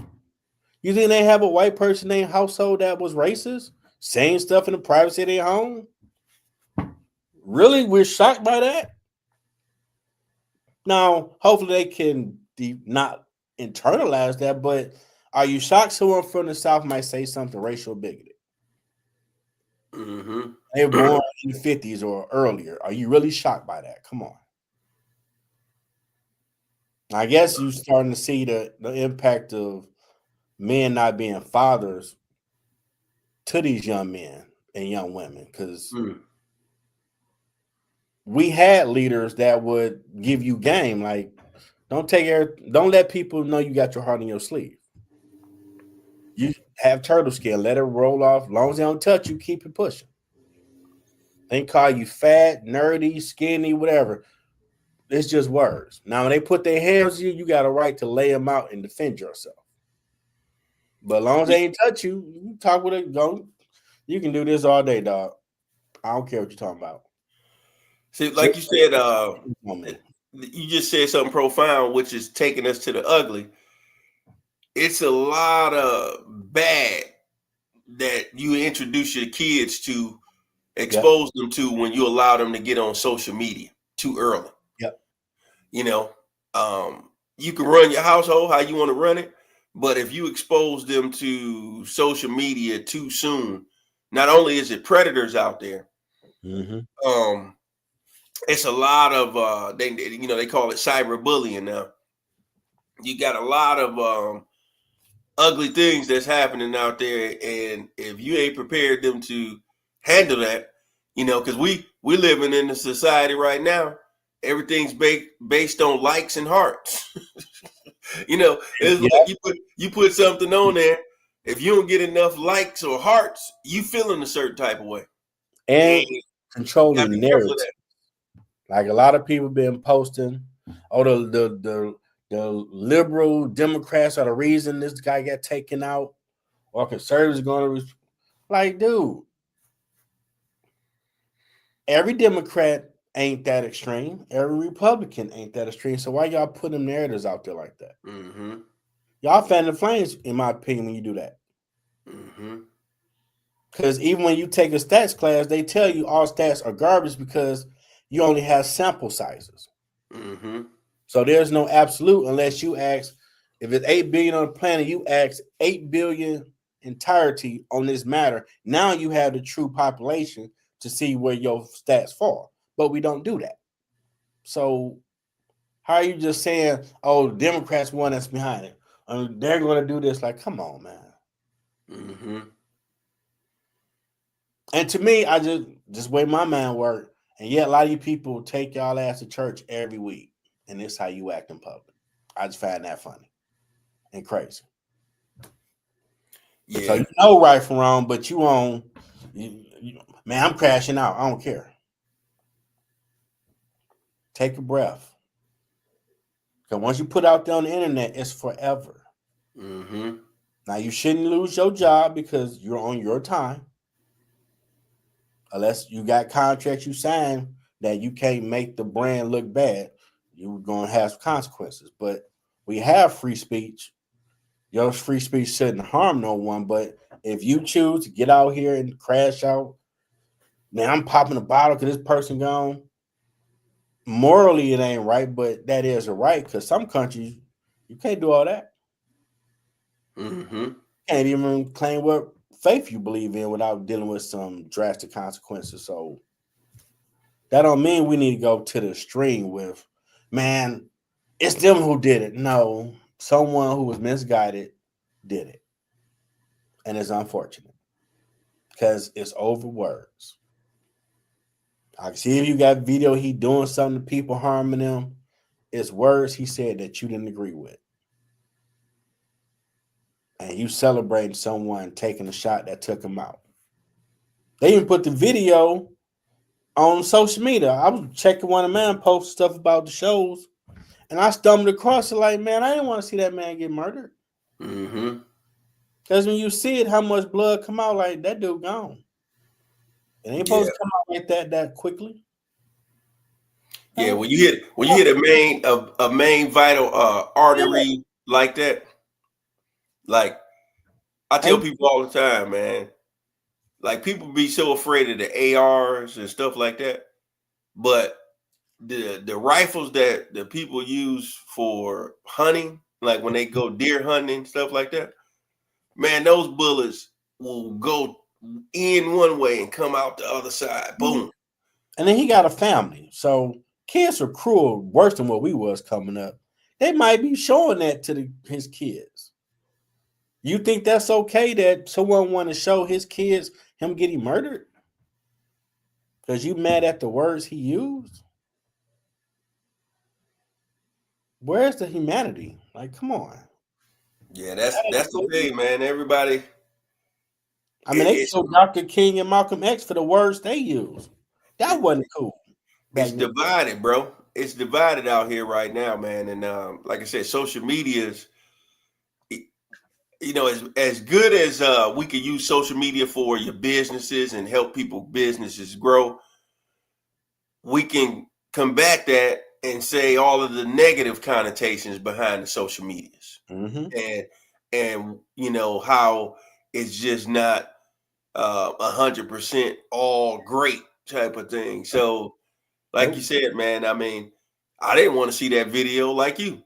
You think they have a white person named household that was racist? Saying stuff in the privacy of their home? Really? We're shocked by that? Now, hopefully they can not internalize that, but are you shocked someone from the South might say something racial bigoted? Mm-hmm. They were born in the 50s or earlier. Are you really shocked by that? Come on. I guess you're starting to see the impact of men not being fathers to these young men and young women, because we had leaders that would give you game. Like, don't let people know you got your heart in your sleeve. You have turtle skin, let it roll off. As long as they don't touch you, keep it pushing. They call you fat, nerdy, skinny, whatever. It's just words. Now, when they put their hands on you, you got a right to lay them out and defend yourself. But as long as they ain't touch you, you talk with it. You can do this all day, dog. I don't care what you're talking about. See, like you said, you just said something profound, which is taking us to the ugly. It's a lot of bad that you introduce your kids to, expose them to when you allow them to get on social media too early. Yep. You can run your household how you want to run it, but if you expose them to social media too soon, not only is it predators out there, it's a lot of they call it cyberbullying now. You got a lot of ugly things that's happening out there, and if you ain't prepared them to handle that, because we we're living in a society right now. Everything's based on likes and hearts. It's like you put something on there. If you don't get enough likes or hearts, you feeling a certain type of way. And And gotta controlling be careful of narrative. Like a lot of people been posting, oh, the liberal Democrats are the reason this guy got taken out, or conservatives going to like, dude. Every Democrat ain't that extreme. Every Republican ain't that extreme. So why y'all put them narratives out there like that? Mm-hmm. Y'all fan the flames, in my opinion, when you do that. Mm-hmm. Because even when you take a stats class, they tell you all stats are garbage because you only have sample sizes. Mm-hmm. So there's no absolute unless you ask, if it's 8 billion on the planet, you ask 8 billion entirety on this matter. Now you have the true population to see where your stats fall. But we don't do that. So how are you just saying, oh, the Democrats one that's behind it? They're going to do this. Like, come on, man. Mm-hmm. And to me, I just way my mind work. And yet a lot of you people take y'all ass to church every week. And this is how you act in public. I just find that funny and crazy. Yeah. So you know right from wrong, but you on, man, I'm crashing out. I don't care. Take a breath. Because once you put out there on the internet, it's forever. Mm-hmm. Now, you shouldn't lose your job because you're on your time. Unless you got contracts you signed that you can't make the brand look bad, you're going to have some consequences. But we have free speech. Your free speech shouldn't harm no one. But if you choose to get out here and crash out, man, I'm popping a bottle because this person gone. Morally, it ain't right, but that is a right because some countries, you can't do all that. Mm-hmm. Can't even claim what faith you believe in without dealing with some drastic consequences. So that don't mean we need to go to the extreme with, man, it's them who did it. No, someone who was misguided did it. And it's unfortunate because it's over words. I can see if you got video he doing something to people, harming them. It's words he said that you didn't agree with. And you celebrating someone taking a shot that took him out. They even put the video on social media. I was checking one of the man post stuff about the shows, and I stumbled across it like, man, I didn't want to see that man get murdered. Mm-hmm. Because when you see it, how much blood come out, like that dude gone. It ain't supposed to come out like that quickly. Yeah, when you hit a main vital artery like that, like I tell people all the time, man, like people be so afraid of the ARs and stuff like that, but the rifles that the people use for hunting, like when they go deer hunting and stuff like that, man, those bullets will go in one way and come out the other side. Boom. And then he got a family, so kids are cruel, worse than what we was coming up. They might be showing that to his kids. You think that's okay that someone want to show his kids him getting murdered? Because you mad at the words he used? Where's the humanity? Like, come on. Yeah, that's the thing, man. Everybody. I mean, they killed Dr. King and Malcolm X for the words they used. That wasn't cool. It's divided, bro. It's divided out here right now, man. And like I said, social media is, as good as we could use social media for your businesses and help people businesses grow. We can combat that and say all of the negative connotations behind the social medias, and how it's just not 100% all great type of thing. So, like you said, man, I mean, I didn't want to see that video like you.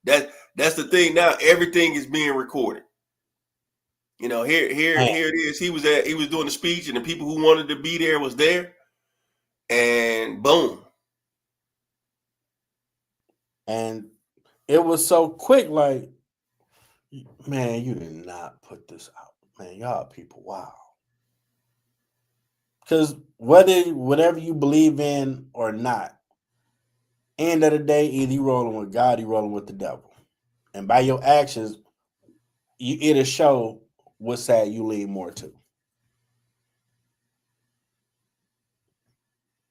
That's the thing. Now everything is being recorded. Here it is. He was doing the speech, and the people who wanted to be there was there, and boom. And it was so quick, like, man, you did not put this out. Man, y'all people, wow. Because whatever you believe in or not, end of the day, either you rolling with God, you rolling with the devil. And by your actions, it'll show what side you lean more to.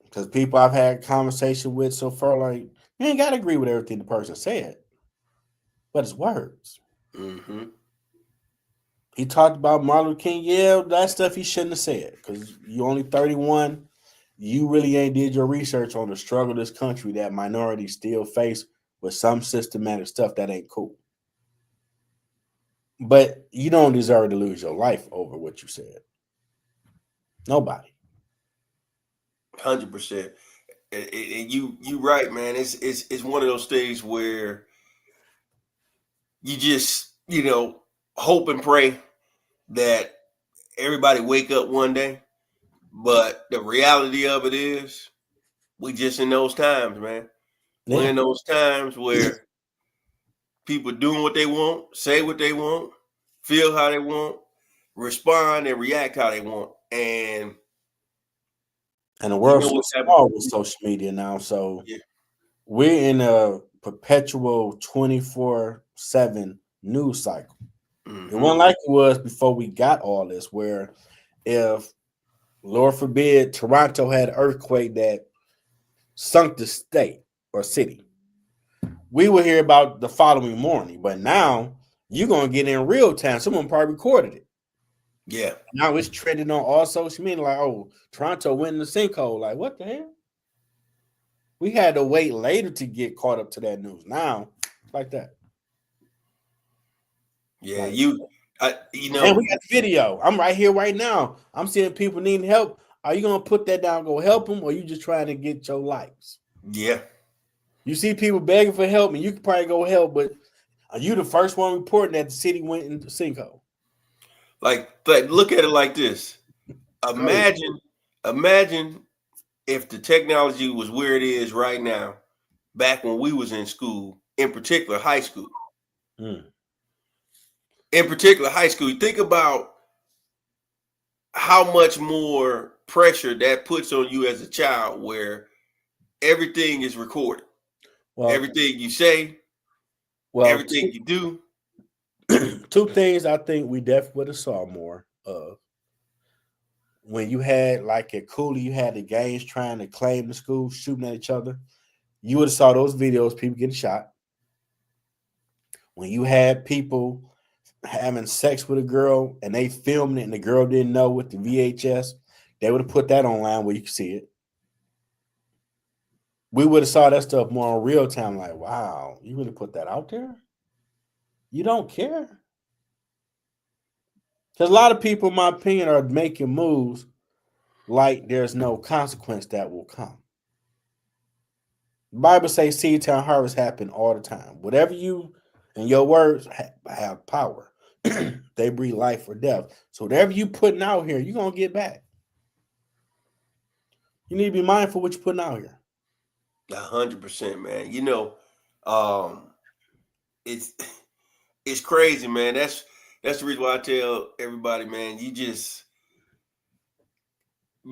Because people I've had conversation with so far, like, you ain't got to agree with everything the person said, but it's words. Mm-hmm. He talked about Martin Luther King. Yeah, that stuff he shouldn't have said because you only 31. You really ain't did your research on the struggle of this country that minorities still face with some systematic stuff that ain't cool. But you don't deserve to lose your life over what you said. Nobody. 100%. And you right, man. It's one of those things where you just hope and pray that everybody wake up one day. But the reality of it is, we just in those times, man. Yeah. We're in those times where people doing what they want, say what they want, feel how they want, respond and react how they want. And the world's so what's small with social media now. So we're in a perpetual 24/7 news cycle. It wasn't like it was before we got all this, where if, Lord forbid, Toronto had an earthquake that sunk the state or city, we would hear about the following morning. But now you're going to get in real time. Someone probably recorded it. Yeah. Now it's trending on all social media like, oh, Toronto went in the sinkhole. Like, what the hell? We had to wait later to get caught up to that news. Now, like that. Yeah, like, and we got video. I'm right here right now. I'm seeing people needing help. Are you gonna put that down, go help them, or you just trying to get your likes? Yeah. You see people begging for help, and you can probably go help, but are you the first one reporting that the city went into sinkhole? Like look at it like this. Imagine if the technology was where it is right now, back when we was in school, in particular high school. In particular high school, you think about how much more pressure that puts on you as a child, where everything is recorded. Well, everything you say, everything you do. Two things I think we definitely would have saw more of. When you had, like at Cooley, you had the gangs trying to claim the school, shooting at each other. You would have saw those videos, people getting shot. When you had people having sex with a girl and they filmed it and the girl didn't know with the VHS, they would have put that online where you could see it. We would have saw that stuff more in real time, like, wow, you really put that out there? You don't care? Because a lot of people, in my opinion, are making moves like there's no consequence that will come. The Bible says seed time harvest happen all the time. Whatever you and your words have power. They breathe life or death. So whatever you putting out here, you're going to get back. You need to be mindful what you're putting out here. 100%, man. It's crazy, man. That's the reason why I tell everybody, man, you just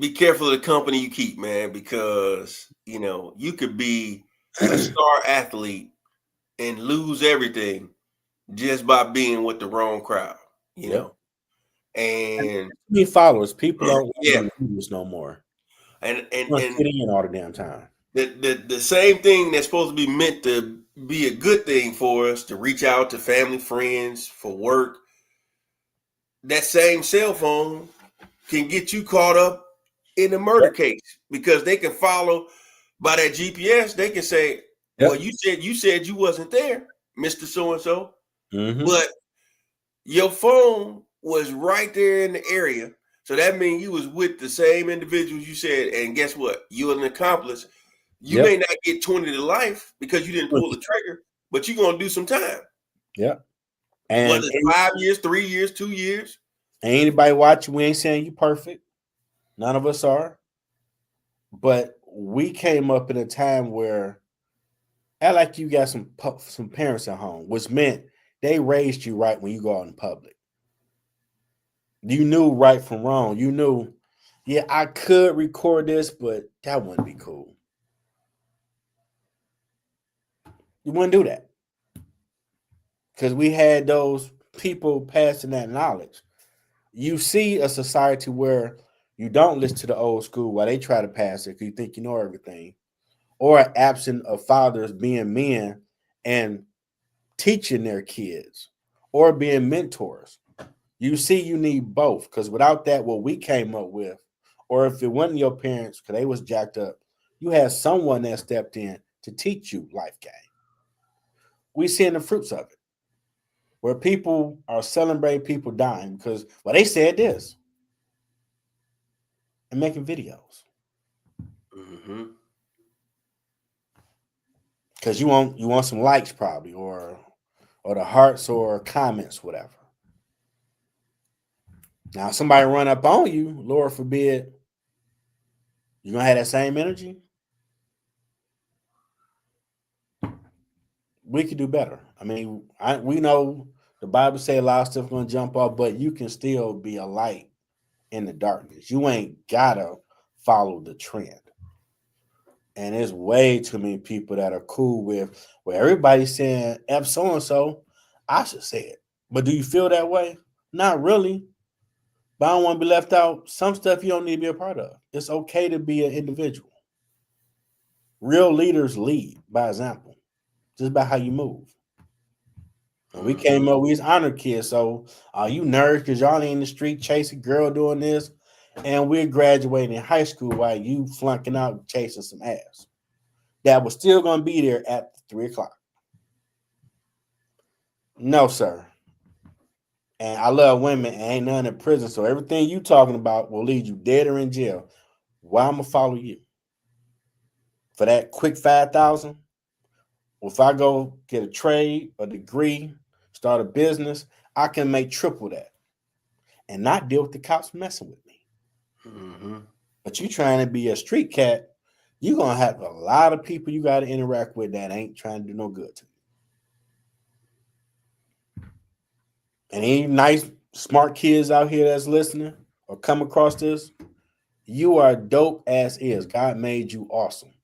be careful of the company you keep, man, because you could be a star athlete and lose everything just by being with the wrong crowd, you know. And be followers, people don't want to do this no more. And fit in all the damn time. The same thing that's supposed to be meant to be a good thing for us, to reach out to family, friends, for work, that same cell phone can get you caught up in a murder case, because they can follow by that GPS. They can say, well, you said you wasn't there, Mr. So-and-so, but your phone was right there in the area. So that means you was with the same individuals you said, and guess what? You're an accomplice. You may not get 20 to life because you didn't pull the trigger, but you're going to do some time. Yeah. And whether it's 5 years, 3 years, 2 years. Ain't anybody watching, we ain't saying you perfect. None of us are. But we came up in a time where, act like you got some parents at home, which meant they raised you right when you go out in public. You knew right from wrong. You knew yeah, I could record this, but that wouldn't be cool. You wouldn't do that because we had those people passing that knowledge. You see a society where you don't listen to the old school while they try to pass it because you think you know everything, or absent of fathers being men and teaching their kids or being mentors. You see, you need both because without that, what we came up with, or if it wasn't your parents because they was jacked up, you had someone that stepped in to teach you life game. We seeing the fruits of it, where people are celebrating people dying because well, they said this and making videos because you want some likes probably or the hearts or comments whatever. Now somebody run up on you, Lord forbid, you gonna have that same energy. We could do better. I mean, we know the Bible say a lot of stuff gonna jump off, but you can still be a light in the darkness. You ain't gotta follow the trend. And there's way too many people that are cool with where everybody's saying F so and so, I should say it. But do you feel that way? Not really. But I don't want to be left out. Some stuff you don't need to be a part of. It's okay to be an individual. Real leaders lead by example, just by how you move. And we came up, we was honor kids. So you nerds because y'all ain't in the street chasing girl doing this. And we're graduating in high school while you flunking out chasing some ass. That was still going to be there at 3:00. No, sir. And I love women and ain't none in prison. So everything you talking about will lead you dead or in jail. Why I'm going to follow you? For that quick 5,000? Well, if I go get a trade, a degree, start a business, I can make triple that and not deal with the cops messing with me. But you trying to be a street cat, you're going to have a lot of people you got to interact with that ain't trying to do no good to you. And any nice, smart kids out here that's listening or come across this, you are dope as is. God made you awesome.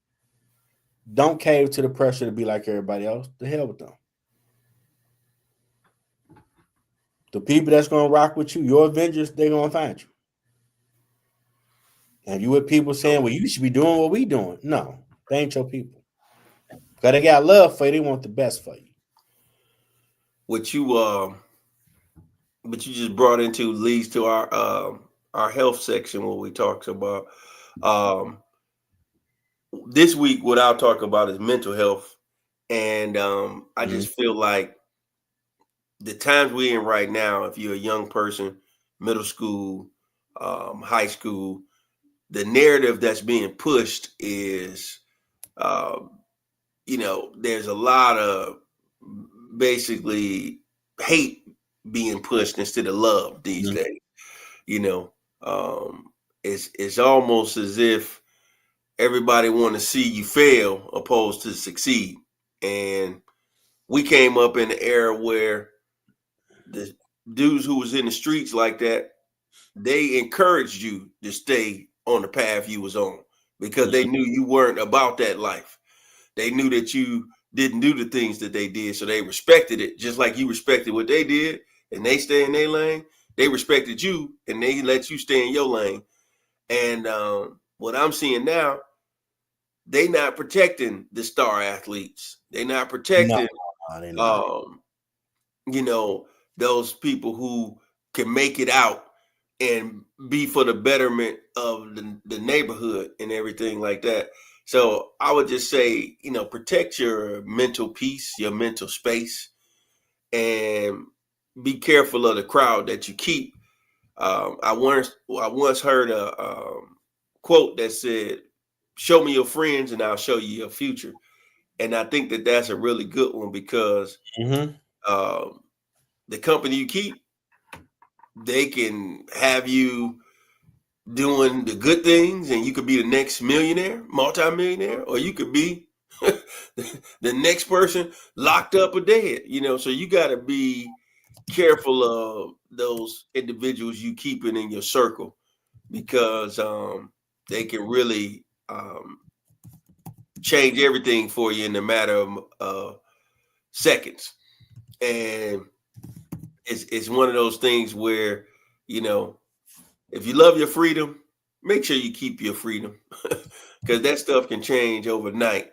Don't cave to the pressure to be like everybody else. The hell with them. The people that's going to rock with you, your Avengers, they're going to find you. And you with people saying, well, you should be doing what we doing. No, they ain't your people. Because they got love for you. They want the best for you. What you just brought into leads to our health section where we talked about this week. What I'll talk about is mental health. And I just feel like the times we're in right now, if you're a young person, middle school, high school, the narrative that's being pushed is, there's a lot of basically hate being pushed instead of love these days. It's almost as if everybody want to see you fail opposed to succeed. And we came up in the era where the dudes who was in the streets like that, they encouraged you to stay on the path you was on because they knew you weren't about that life. They knew that you didn't do the things that they did, so they respected it just like you respected what they did, and they stay in their lane. They respected you, and they let you stay in your lane. And what I'm seeing now, they not protecting the star athletes. They not protecting, those people who can make it out and be for the betterment of the neighborhood and everything like that. So I would just say, protect your mental peace, your mental space, and be careful of the crowd that you keep. I once heard a quote that said, "Show me your friends, and I'll show you your future." And I think that that's a really good one because the company you keep, they can have you doing the good things and you could be the next millionaire, multimillionaire, or you could be the next person locked up or dead, so you got to be careful of those individuals you keeping in your circle because they can really change everything for you in a matter of seconds. And it's one of those things where, you know, if you love your freedom, make sure you keep your freedom, because that stuff can change overnight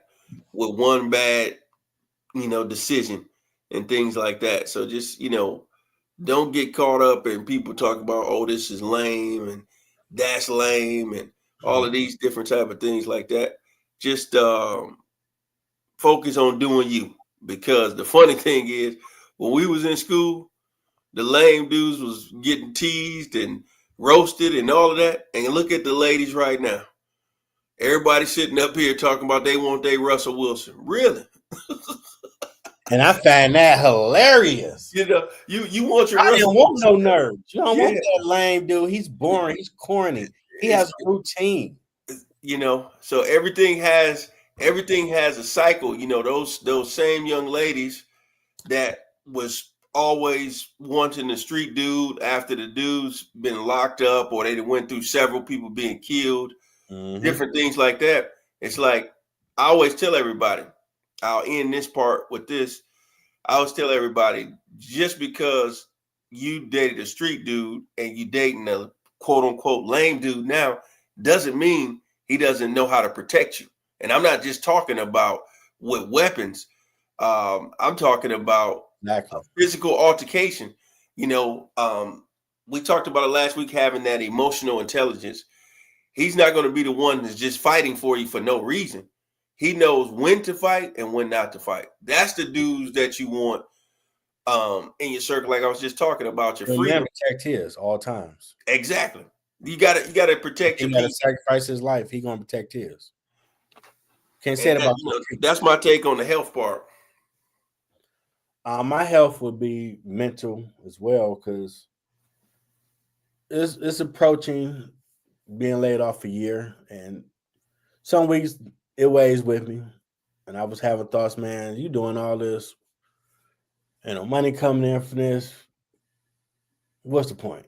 with one bad, decision and things like that. So just, don't get caught up in people talking about, oh, this is lame and that's lame and all of these different type of things like that. Just focus on doing you, because the funny thing is, when we was in school, the lame dudes was getting teased and roasted and all of that. And look at the ladies right now. Everybody sitting up here talking about they want their Russell Wilson. Really? And I find that hilarious. You want your I Russell didn't want Wilson. no nerds. You don't want that lame dude. He's boring. He's corny. He has a routine. So everything has a cycle. Those same young ladies that was always wanting the street dude after the dude's been locked up, or they went through several people being killed, different things like that. It's like, I always tell everybody, I'll end this part with this. I always tell everybody, just because you dated a street dude and you dating a quote unquote lame dude now, doesn't mean he doesn't know how to protect you. And I'm not just talking about with weapons. I'm talking about physical altercation. We talked about it last week, having that emotional intelligence. He's not going to be the one that's just fighting for you for no reason. He knows when to fight and when not to fight. That's the dudes that you want in your circle. Like I was just talking about, your freedom. Protect his all times. Exactly. You gotta protect your people. He gotta sacrifice his life. He gonna protect his. Can't say it about that's my take on the health part. My health would be mental as well, because it's approaching being laid off a year, and some weeks it weighs with me. And I was having thoughts, man, you doing all this, money coming in for this. What's the point?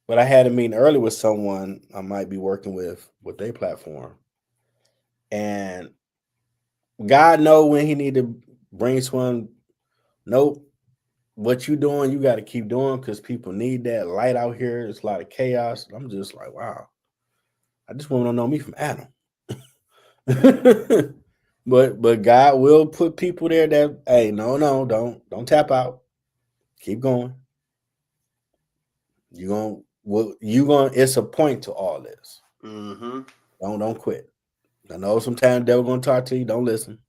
But I had a meeting early with someone I might be working with their platform. And God know when he need to bring someone. Nope. What you doing, you got to keep doing, because people need that light out here. There's a lot of chaos. I'm just like, wow. I just want to know me from Adam. But God will put people there that, hey, no, don't tap out. Keep going. It's a point to all this. Don't quit. I know sometimes they're going to talk to you. Don't listen,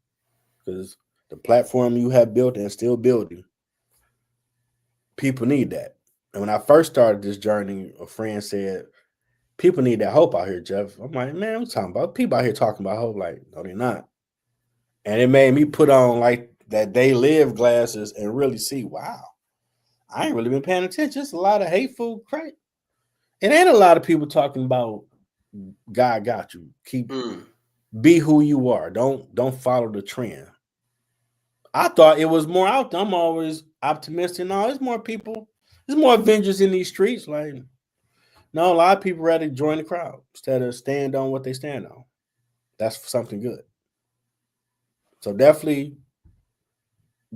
because the platform you have built and still building, people need that. And when I first started this journey, a friend said, people need that hope out here, Jeff. I'm like, man, I'm talking about people out here talking about hope. Like, no, they're not. And it made me put on like that they live glasses and really see, wow, I ain't really been paying attention. Just a lot of hateful crap. It ain't a lot of people talking about God got you. Be who you are. Don't follow the trend. I thought it was more out there. I'm always optimistic. No, there's more people. There's more Avengers in these streets. Like, no, a lot of people rather join the crowd instead of stand on what they stand on. That's something good. So definitely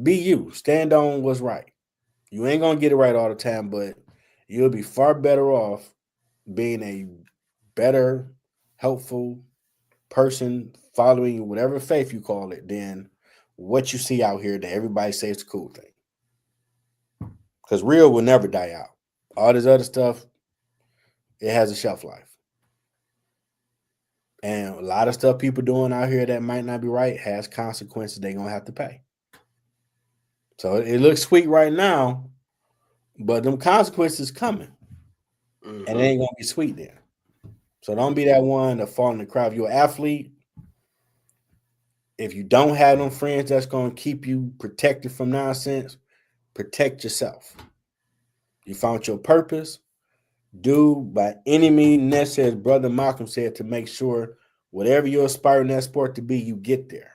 be you. Stand on what's right. You ain't going to get it right all the time, but you'll be far better off being a better, helpful person following whatever faith you call it than what you see out here that everybody says it's a cool thing. Because real will never die out. All this other stuff, it has a shelf life. And a lot of stuff people doing out here that might not be right has consequences they're going to have to pay. So it looks sweet right now, but them consequences coming. And it ain't going to be sweet there. So don't be that one to fall in the crowd. If you're an athlete, if you don't have them friends that's going to keep you protected from nonsense, protect yourself. You found your purpose. Do by any means necessary, as Brother Malcolm said, to make sure whatever you're aspiring that sport to be, you get there.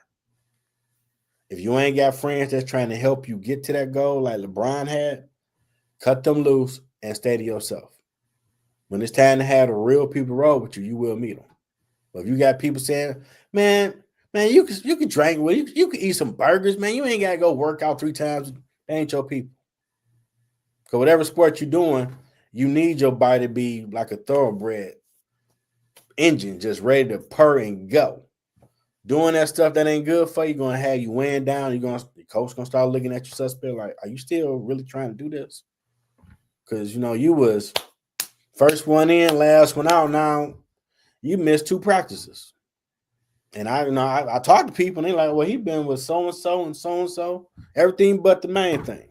If you ain't got friends that's trying to help you get to that goal like LeBron had, cut them loose and stay to yourself. When it's time to have the real people roll with you, you will meet them. But if you got people saying, man, you can drink with you can eat some burgers, man. You ain't gotta go work out 3 times. They ain't your people. Because whatever sport you're doing, you need your body to be like a thoroughbred engine, just ready to purr and go. Doing that stuff that ain't good for you, gonna have you weighing down. The coach gonna start looking at you suspect, like, are you still really trying to do this? Because you was first one in, last one out. Now you missed 2 practices. And I talk to people and they like, well, he been with so and so and so and so, everything but the main thing.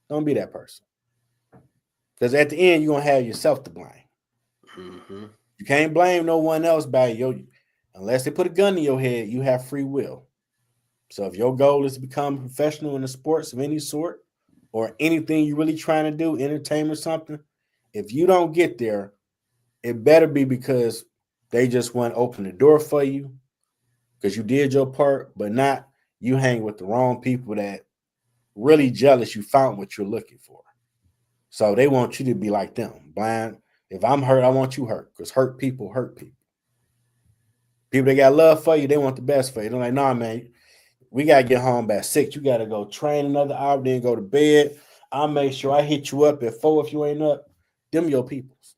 Don't be that person. Because at the end, you're gonna have yourself to blame. Mm-hmm. You can't blame no one else unless they put a gun in your head. You have free will. So if your goal is to become a professional in the sports of any sort or anything you're really trying to do, entertainment or something, if you don't get there, it better be because they just want to open the door for you because you did your part, but not you hang with the wrong people that really jealous you found what you're looking for. So they want you to be like them. Blind. If I'm hurt, I want you hurt because hurt people hurt people. People that got love for you, they want the best for you. They're like, nah, man, we got to get home by 6. You got to go train another hour, then go to bed. I'll make sure I hit you up at 4 if you ain't up. Them your peoples.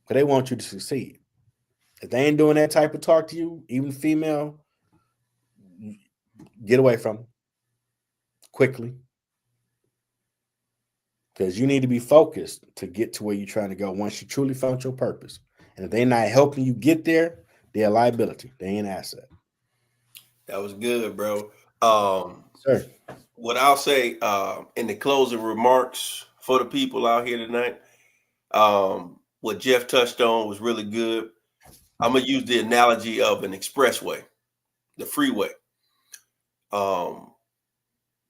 Because they want you to succeed. If they ain't doing that type of talk to you, even female, get away from them quickly. Because you need to be focused to get to where you're trying to go once you truly found your purpose. And if they're not helping you get there, they're a liability. They ain't an asset. That was good, bro. Sir. What I'll say in the closing remarks for the people out here tonight, what Jeff touched on was really good. I'm going to use the analogy of an expressway, the freeway.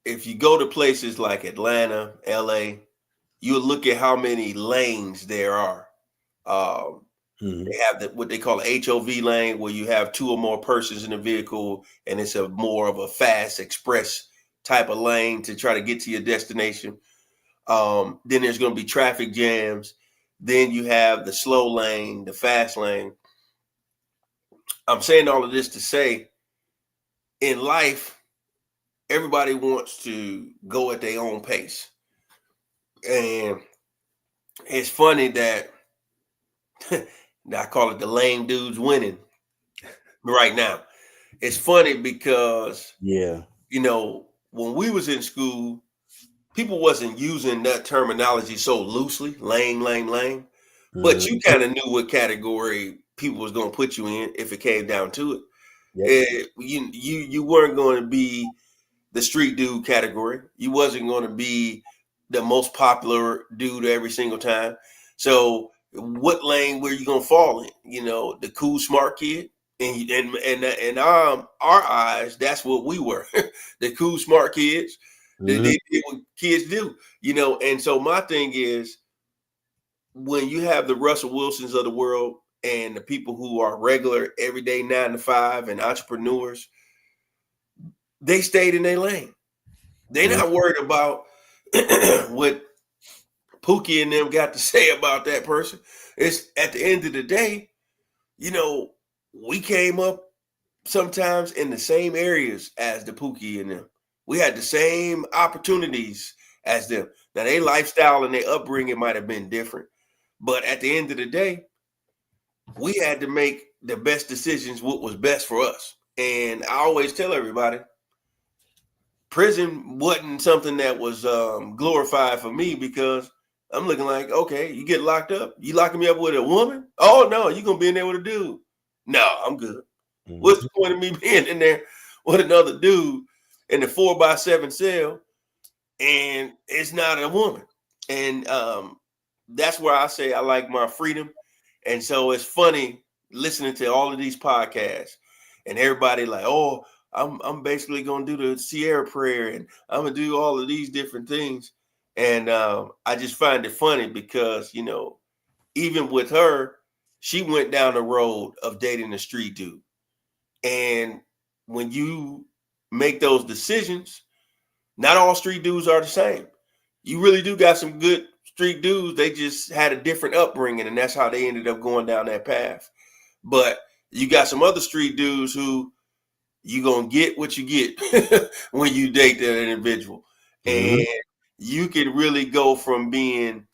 If you go to places like Atlanta, LA, you'll look at how many lanes there are. They have what they call an HOV lane, where you have 2 or more persons in the vehicle, and it's a more of a fast express type of lane to try to get to your destination. Then there's going to be traffic jams. Then you have the slow lane, the fast lane. I'm saying all of this to say, in life, everybody wants to go at their own pace. And it's funny that I call it the lame dudes winning right now. It's funny because, when we was in school, people wasn't using that terminology so loosely, lame. But you kind of knew what category people was going to put you in if it came down to it. Yep. You weren't going to be the street dude category. You wasn't going to be the most popular dude every single time. So what lane were you going to fall in? The cool, smart kid. And our eyes, that's what we were. The cool, smart kids. They did what kids do. And so my thing is, when you have the Russell Wilsons of the world and the people who are regular, everyday 9 to 5 and entrepreneurs, they stayed in their lane. They're not worried about what Pookie and them got to say about that person. It's at the end of the day, we came up sometimes in the same areas as the Pookie and them. We had the same opportunities as them. Now, their lifestyle and their upbringing might have been different. But at the end of the day, we had to make the best decisions, what was best for us. And I always tell everybody, prison wasn't something that was glorified for me, because I'm looking like, okay, you get locked up. You locking me up with a woman? Oh, no, you're going to be in there with a dude. No, I'm good. What's the point of me being in there with another dude in the 4x7 cell and it's not a woman? And that's where I say I like my freedom. And so it's funny listening to all of these podcasts and everybody like, oh, I'm basically going to do the Sierra prayer and I'm going to do all of these different things. And I just find it funny because, even with her, she went down the road of dating a street dude. And when you make those decisions, not all street dudes are the same. You really do got some good street dudes, they just had a different upbringing, and that's how they ended up going down that path. But you got some other street dudes who you gonna get what you get when you date that individual, and you can really go from being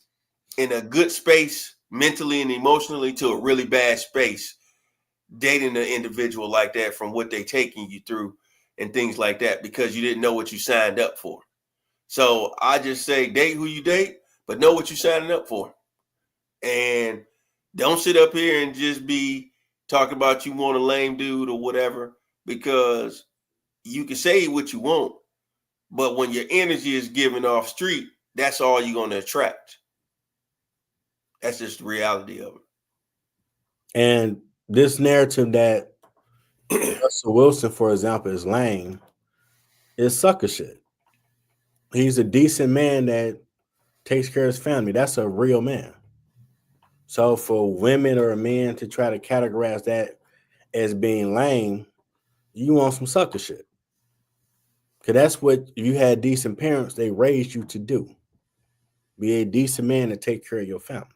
in a good space mentally and emotionally to a really bad space dating an individual like that from what they taking you through and things like that, because you didn't know what you signed up for. So I just say date who you date, but know what you're signing up for. And don't sit up here and just be talking about you want a lame dude or whatever, because you can say what you want, but when your energy is giving off street, that's all you're going to attract. That's just the reality of it. And this narrative that Russell Wilson, for example, is lame is sucker shit. He's a decent man that takes care of his family. That's a real man. So for women or men to try to categorize that as being lame, you want some sucker shit. Because that's what, if you had decent parents, they raised you to do. Be a decent man to take care of your family.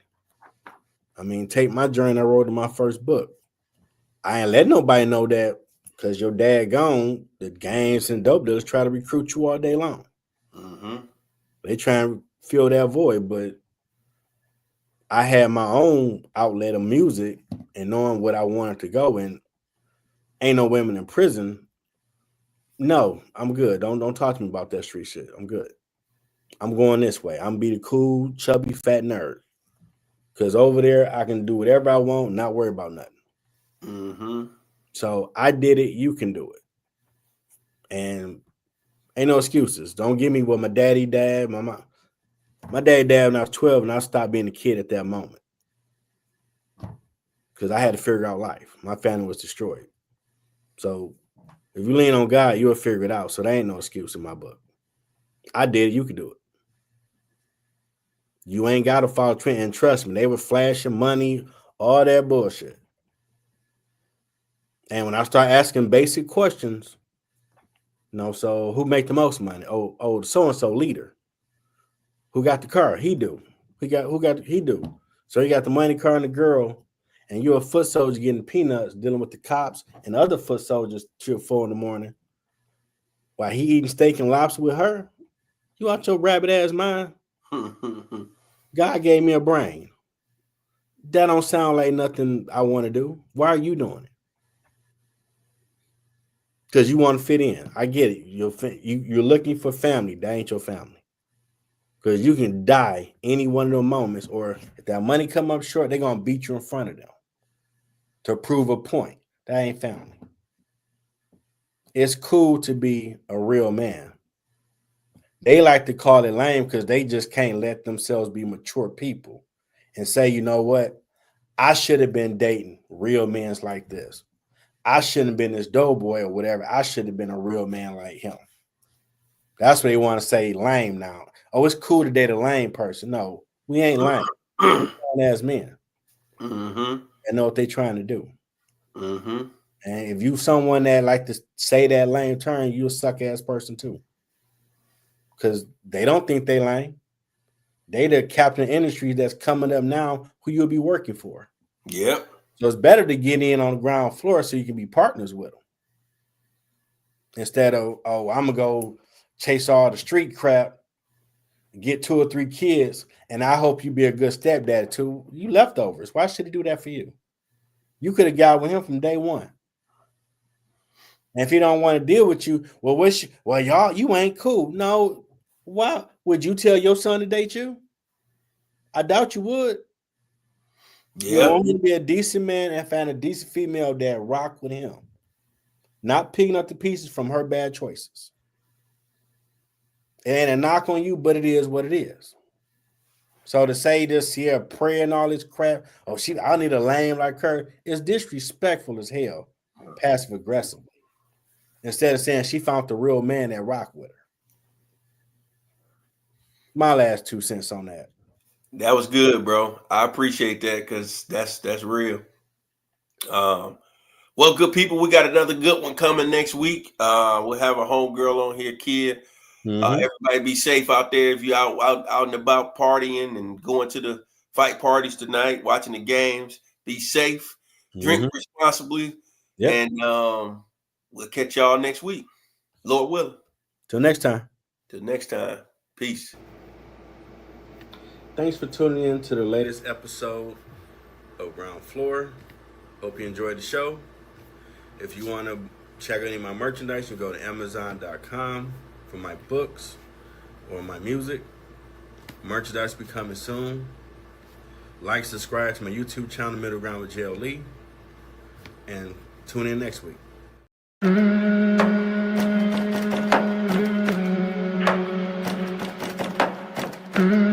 I mean, take my journey I wrote in my first book. I ain't let nobody know that, because your dad gone, the gangs and dope dealers try to recruit you all day long. They try and fill that void, but I had my own outlet of music and knowing what I wanted to go in. Ain't no women in prison. No, I'm good. Don't talk to me about that street shit. I'm good. I'm going this way. I'm be the cool, chubby, fat nerd. Because over there, I can do whatever I want, not worry about nothing. So I did it. You can do it. And ain't no excuses. Don't give me what my daddy dad, my mom. My daddy died when I was 12, and I stopped being a kid at that moment. Because I had to figure out life. My family was destroyed. So if you lean on God, you'll figure it out. So there ain't no excuse in my book. I did it. You can do it. You ain't got to follow trend. And trust me, they were flashing money, all that bullshit. And when I start asking basic questions, so who make the most money? Oh, the so-and-so leader. Who got the car? He do. He do. So he got the money, car, and the girl, and you're a foot soldier getting peanuts, dealing with the cops and other foot soldiers till 4 a.m. while he eating steak and lobster with her. You out your rabbit ass mind? God gave me a brain. That don't sound like nothing I want to do. Why are you doing it? Because you want to fit in. I get it. You're looking for family. That ain't your family. Because you can die any one of those moments, or if that money come up short, they're going to beat you in front of them to prove a point. That ain't family. It's cool to be a real man. They like to call it lame because they just can't let themselves be mature people and say, you know what? I should have been dating real men like this. I shouldn't have been this doughboy or whatever. I should have been a real man like him. That's what they want to say, lame now. Oh, it's cool to date a lame person. No, we ain't lame. We're as men. And know what they're trying to do. And if you someone that like to say that lame term, you a suck ass person too. Because they don't think they lame. They the captain of industry that's coming up now who you'll be working for. Yep. So it's better to get in on the ground floor so you can be partners with them. Instead of, I'm going to go chase all the street crap, get 2 or 3 kids, and I hope you be a good stepdad too. You leftovers. Why should he do that for you? You could have got with him from day one. And if he don't want to deal with you, y'all, you ain't cool. No, why would you tell your son to date you? I doubt you would. Yeah. You want him to be a decent man and find a decent female that rock with him. Not picking up the pieces from her bad choices. It ain't a knock on you, but it is what it is. So to say this here, prayer and all this crap, I need a lame like her, is disrespectful as hell, passive aggressively. Instead of saying she found the real man that rock with her. My last 2 cents on that. That was good, bro. I appreciate that because that's real. Well, good people, we got another good one coming next week. We'll have a homegirl on here, Khia. Everybody be safe out there. If you're out and about partying and going to the fight parties tonight, watching the games, be safe, drink responsibly, and we'll catch y'all next week. Lord willing. Till next time. Peace. Thanks for tuning in to the latest episode of Ground Floor. Hope you enjoyed the show. If you want to check out any of my merchandise, you can go to Amazon.com for my books or my music. Merchandise be coming soon. Like, subscribe to my YouTube channel, Middle Ground with J.O. Lee. And tune in next week. Mm-hmm.